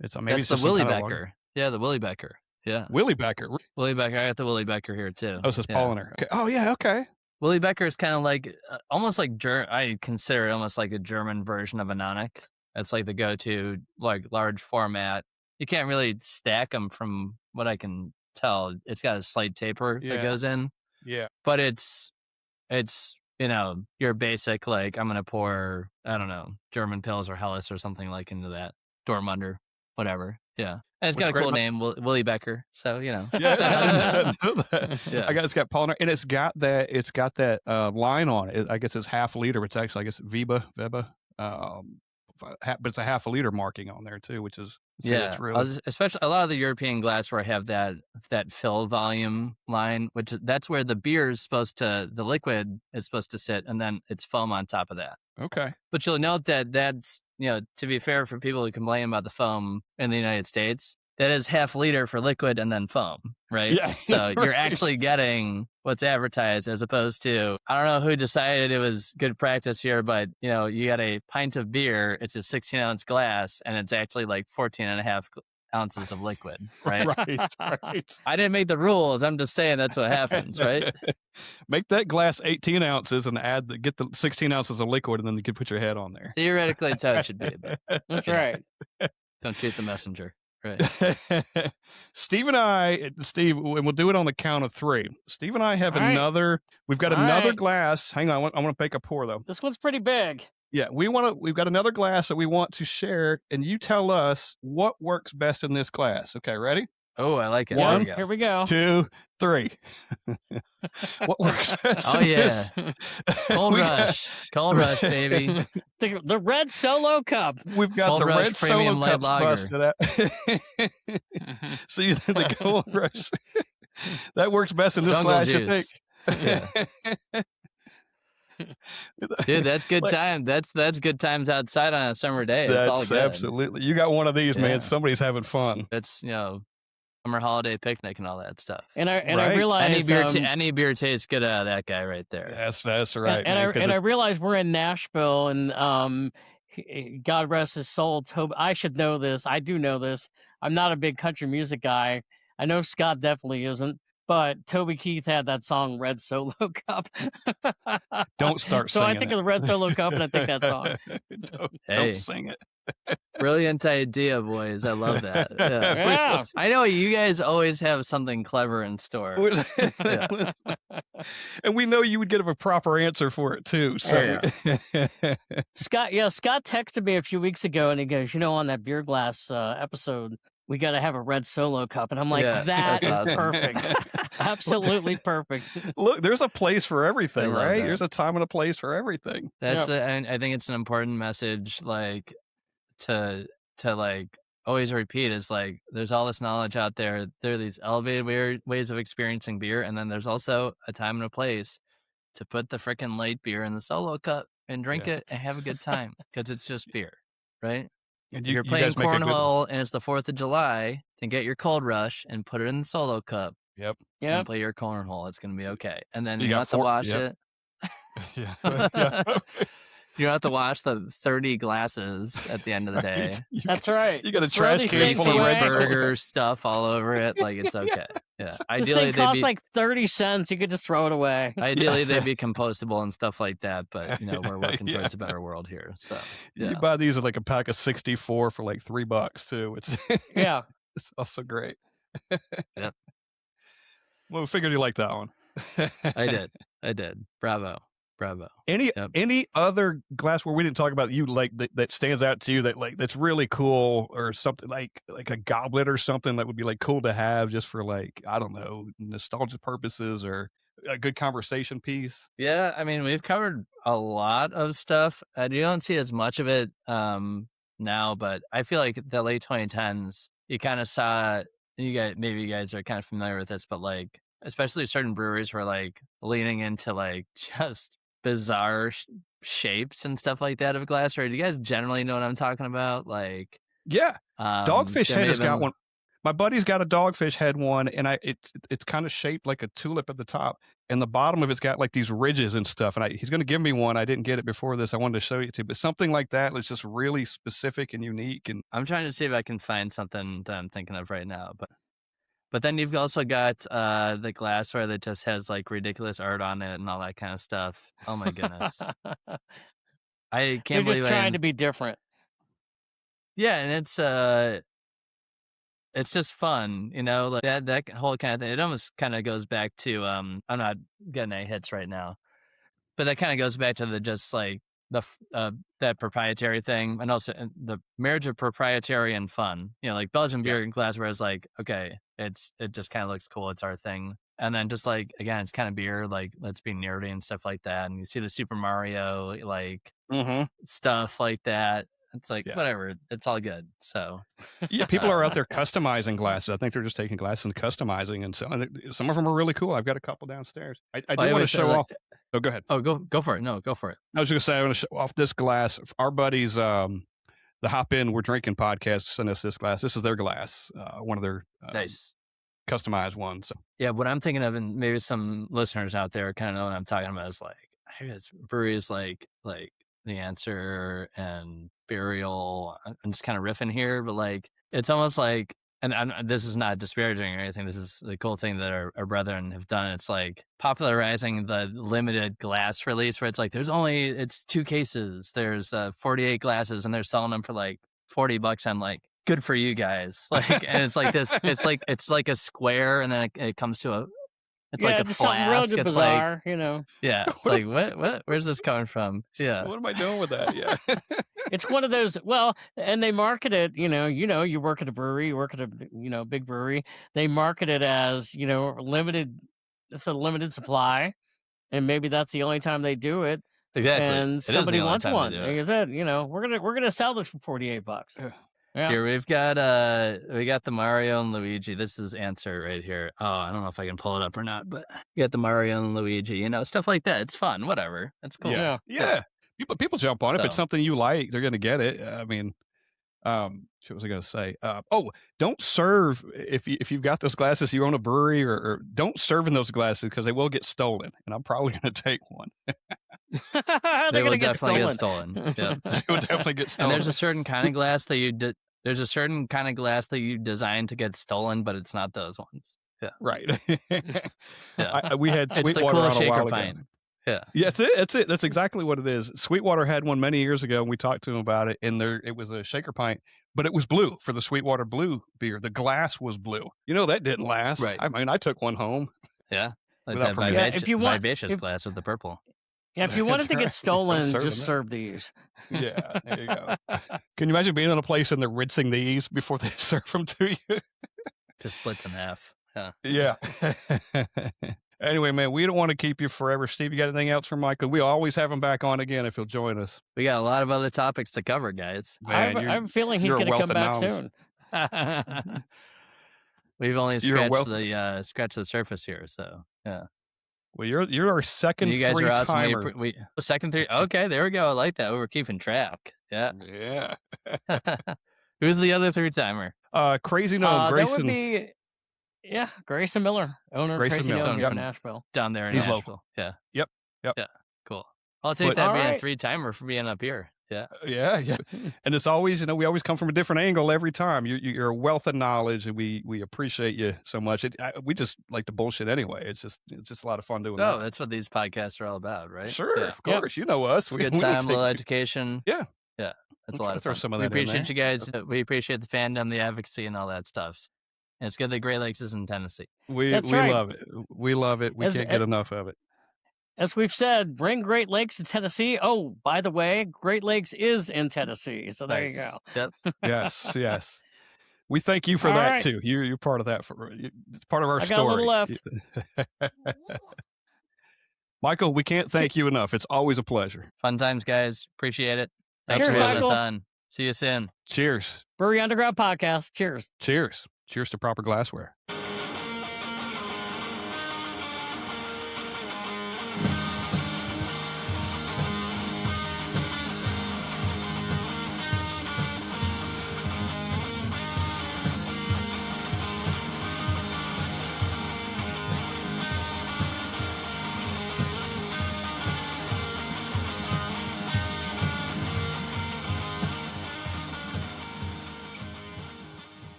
It's maybe that's the Willie Becker. Yeah, the Willie Becker. Yeah. Willie Becker. Willie Becker. I got the Willie Becker here too. Oh, so it's Polliner. Okay. Oh, yeah. Okay. Willie Becker is kind of like almost like I consider it almost like a German version of a Nonic. It's like the go-to, like, large format. You can't really stack them from what I can tell. It's got a slight taper that goes in. Yeah. But it's your basic, like, I'm going to pour, I don't know, German Pils or Helles or something like into that. Dortmunder, whatever. Yeah. And it's got a cool name, Willie Becker. So, Yeah, I didn't know that. Yeah. It's got Polliner, and it's got that line on it. I guess it's half liter. It's actually, I guess, Veba, but it's a half a liter marking on there too, which is it's really... Especially a lot of the European glassware have that fill volume line, which that's where the the liquid is supposed to sit, and then it's foam on top of that. Okay. But you'll note that's, to be fair, for people who complain about the foam in the United States, that is half liter for liquid and then foam, right? Yeah. So you're actually getting what's advertised, as opposed to, I don't know who decided it was good practice here, but you got a pint of beer, it's a 16-ounce glass, and it's actually like 14 and a half ounces of liquid, right? Right. I didn't make the rules. I'm just saying that's what happens, right? Make that glass 18 ounces and get the 16 ounces of liquid, and then you can put your head on there. Theoretically, it's how it should be. But, that's right. Don't cheat the messenger. Right. Steve, and we'll do it on the count of three. Steve and I have we've got another glass. Hang on, I want to make a pour though. This one's pretty big. we've got another glass that we want to share, and you tell us what works best in this glass. Okay, ready? Oh, I like it. One, Here we go. 2, 3. What works best Oh in yeah. this? Cold We rush. Cold rush, baby. The red Solo Cup. We've got Cold the Rush red Premium Solo Light Cups Lager. busted out. So you think the Cold Rush that works best in this Jungle glass, you think? juice. Dude, that's good time. That's good times outside on a summer day. It's all That's good. absolutely. You got one of these, Yeah. man. Somebody's having fun. It's summer holiday picnic and all that stuff. And I Right. realize Any beer tastes good out of that guy right there. That's right. man, 'cause I realize we're in Nashville, and God rest his soul, Toby. I should know this. I do know this. I'm not a big country music guy. I know Scott definitely isn't. But Toby Keith had that song "Red Solo Cup." don't start So singing I think it. of the Red Solo Cup, and I think that song. Hey. Don't sing it. Brilliant idea, boys. I love that. Yeah. Yeah. I know you guys always have something clever in store. And we know you would give a proper answer for it too. So Scott texted me a few weeks ago, and he goes, on that beer glass episode, we got to have a Red Solo Cup. And I'm like, Yeah, that is that's awesome. perfect. Absolutely perfect. look, there's a place for everything, love right? that. There's a time and a place for everything. That's and I think it's an important message, like to like always repeat is like there's all this knowledge out there. There are these elevated ways of experiencing beer, and then there's also a time and a place to put the freaking light beer in the Solo Cup and drink it and have a good time because it's just beer, right? And If you're you playing guys make a good one. cornhole and it's the 4th of July, then get your Cold Rush and put it in the Solo Cup Yep. and play your cornhole. It's going to be okay. And then You you got don't have to 4 wash yep. it. Yeah. You don't have to wash the 30 glasses at the end of the day. That's right. You got a Throw trash these can things full of away. red Solo. burger stuff all over it. Like, it's okay. Yeah. This Ideally, thing costs like 30 cents. You could just throw it away. ideally they'd be compostable and stuff like that. But, we're working Yeah. towards a better world here. So, You buy these at like a pack of 64 for like $3 too. It's Yeah. it's also great. Yep. Well, we figured you liked that one. I did. Bravo. Any other glassware we didn't talk about you like that stands out to you that's really cool, or something like a goblet or something that would be like cool to have just for like, I don't know, nostalgia purposes or a good conversation piece? Yeah, I mean, we've covered a lot of stuff. You don't see as much of it now, but I feel like the late 2010s, you kind of saw. Maybe you guys are kind of familiar with this, but like, especially certain breweries were like leaning into like just bizarre shapes and stuff like that of glassware. Do you guys generally know what I'm talking about? Like, Yeah, Dogfish there Head may has have got been- one. My buddy's got a Dogfish Head one, and it's kind of shaped like a tulip at the top, and the bottom of it's got like these ridges and stuff. And he's going to give me one. I didn't get it before this. I wanted to show you too, but something like that that's just really specific and unique. And I'm trying to see if I can find something that I'm thinking of right now, but then you've also got the glassware that just has like ridiculous art on it and all that kind of stuff. Oh my goodness. I You're can't believe just trying to be different. Yeah, and it's just fun, like that whole kind of thing. It almost kind of goes back to I'm not getting any hits right now, but that kind of goes back to the just like that proprietary thing, and also the marriage of proprietary and fun. Like Belgian beer and glassware is like, okay, it just kind of looks cool. It's our thing. And then just like, again, it's kind of beer, like let's be nerdy and stuff like that. And you see the Super Mario, like stuff like that. It's like, whatever, it's all good. So yeah, people are out there customizing glasses. I think they're just taking glasses and customizing and selling it. Some of them are really cool. I've got a couple downstairs. I do want to show off. Oh, go ahead. Oh, go for it. No, go for it. I was going to say, I want to show off this glass. Our buddies, the Hop In We're Drinking podcast sent us this glass. This is their glass, one of their Nice. customized ones. So. Yeah, what I'm thinking of, and maybe some listeners out there kind of know what I'm talking about, is like, I guess breweries like The Answer and Burial. I'm just kind of riffing here, but like, it's almost like, and this is not disparaging or anything. This is the cool thing that our brethren have done. It's like popularizing the limited glass release, where it's like it's 2 cases. There's 48 glasses, and they're selling them for like $40. I'm like, good for you guys. Like, and it's like this. It's like a square, and then it comes to It's like a just something flask. relatively It's bizarre, yeah. It's like what? Where's this coming from? Yeah. What am I doing with that? Yeah. It's one of those. Well, and they market it. You work at a brewery, you work at a big brewery. They market it as limited. It's a limited supply, and maybe that's the only time they do it. Exactly. And It is the somebody only wants time to one. do Like it. I said, we're gonna sell this for $48. Yeah. Here we've got we got the Mario and Luigi. This is answer right here. Oh, I don't know if I can pull it up or not, but you got the Mario and Luigi, stuff like that. It's fun, whatever. That's cool. Yeah. People jump on it. If it's So- something you like, they're gonna get it. I mean, what was I gonna say? Don't serve if you've got those glasses, you own a brewery, or don't serve in those glasses because they will get stolen. And I'm probably gonna take one. They will definitely get stolen. Yeah. They would definitely get stolen. And there's a certain kind of glass that there's a certain kind of glass that you designed to get stolen, but it's not those ones. Yeah. Right. Yeah. We had It's the Sweetwater coolest on a shaker while ago. pint. Yeah. Yeah, that's it. That's exactly what it is. Sweetwater had one many years ago, and we talked to him about it. And it was a shaker pint, but it was blue for the Sweetwater Blue beer. The glass was blue. That didn't last. Right. I mean, I took one home. Yeah. Like Without that permission. Yeah, if you want- vivacious if- glass with the purple. Yeah, if you want it That's to right. get stolen, I'm serving just it. serve these. Yeah, there you go. Can you imagine being in a place and they're rinsing these before they serve them to you? Just splits in half. Yeah. Yeah. Anyway, man, we don't want to keep you forever. Steve, you got anything else for Michael? We always have him back on again if he'll join us. We got a lot of other topics to cover, guys. I have a feeling he's you're a going to wealth come of back knowledge. soon. We've only You're a scratched the surface here, so yeah. Well, you're our second And you guys are awesome. timer. Second three. Okay, there we go. I like that. We were keeping track. Yeah. Yeah. Who's the other three timer? Crazy Gnome, That Grayson. would be, Grayson Miller, owner of Grayson Crazy Miller, Gnome here yep. in Nashville. Down there in He's Nashville. local. Yeah. Yep. Yeah. Cool. I'll take But- that All being a right. 3-timer for being up here. Yeah. Yeah. And it's always, we always come from a different angle every time. You're a wealth of knowledge, and we appreciate you so much. We just like to bullshit anyway. It's just a lot of fun doing Oh, that. that's what these podcasts are all about, right? Sure, Yeah. of course. You know us. It's a good time, a little education. Yeah. Yeah. That's We'll a try lot to of throw fun. some of We that in appreciate there. you guys. We appreciate the fandom, the advocacy, and all that stuff. And it's good that Great Lakes is in Tennessee. We That's right. love it. We love it. We As- can't get enough of it. As we've said, bring Great Lakes to Tennessee. Oh, by the way, Great Lakes is in Tennessee. So there you Nice. go. Yep. Yes, yes. We thank you for All that right. too. You're part of that. It's part of our I story. got a little left. Michael, we can't thank you enough. It's always a pleasure. Fun times, guys. Appreciate it. Thanks Cheers, for having us Michael. on. See you soon. Cheers. Brewery Underground Podcast. Cheers. Cheers. Cheers to proper glassware.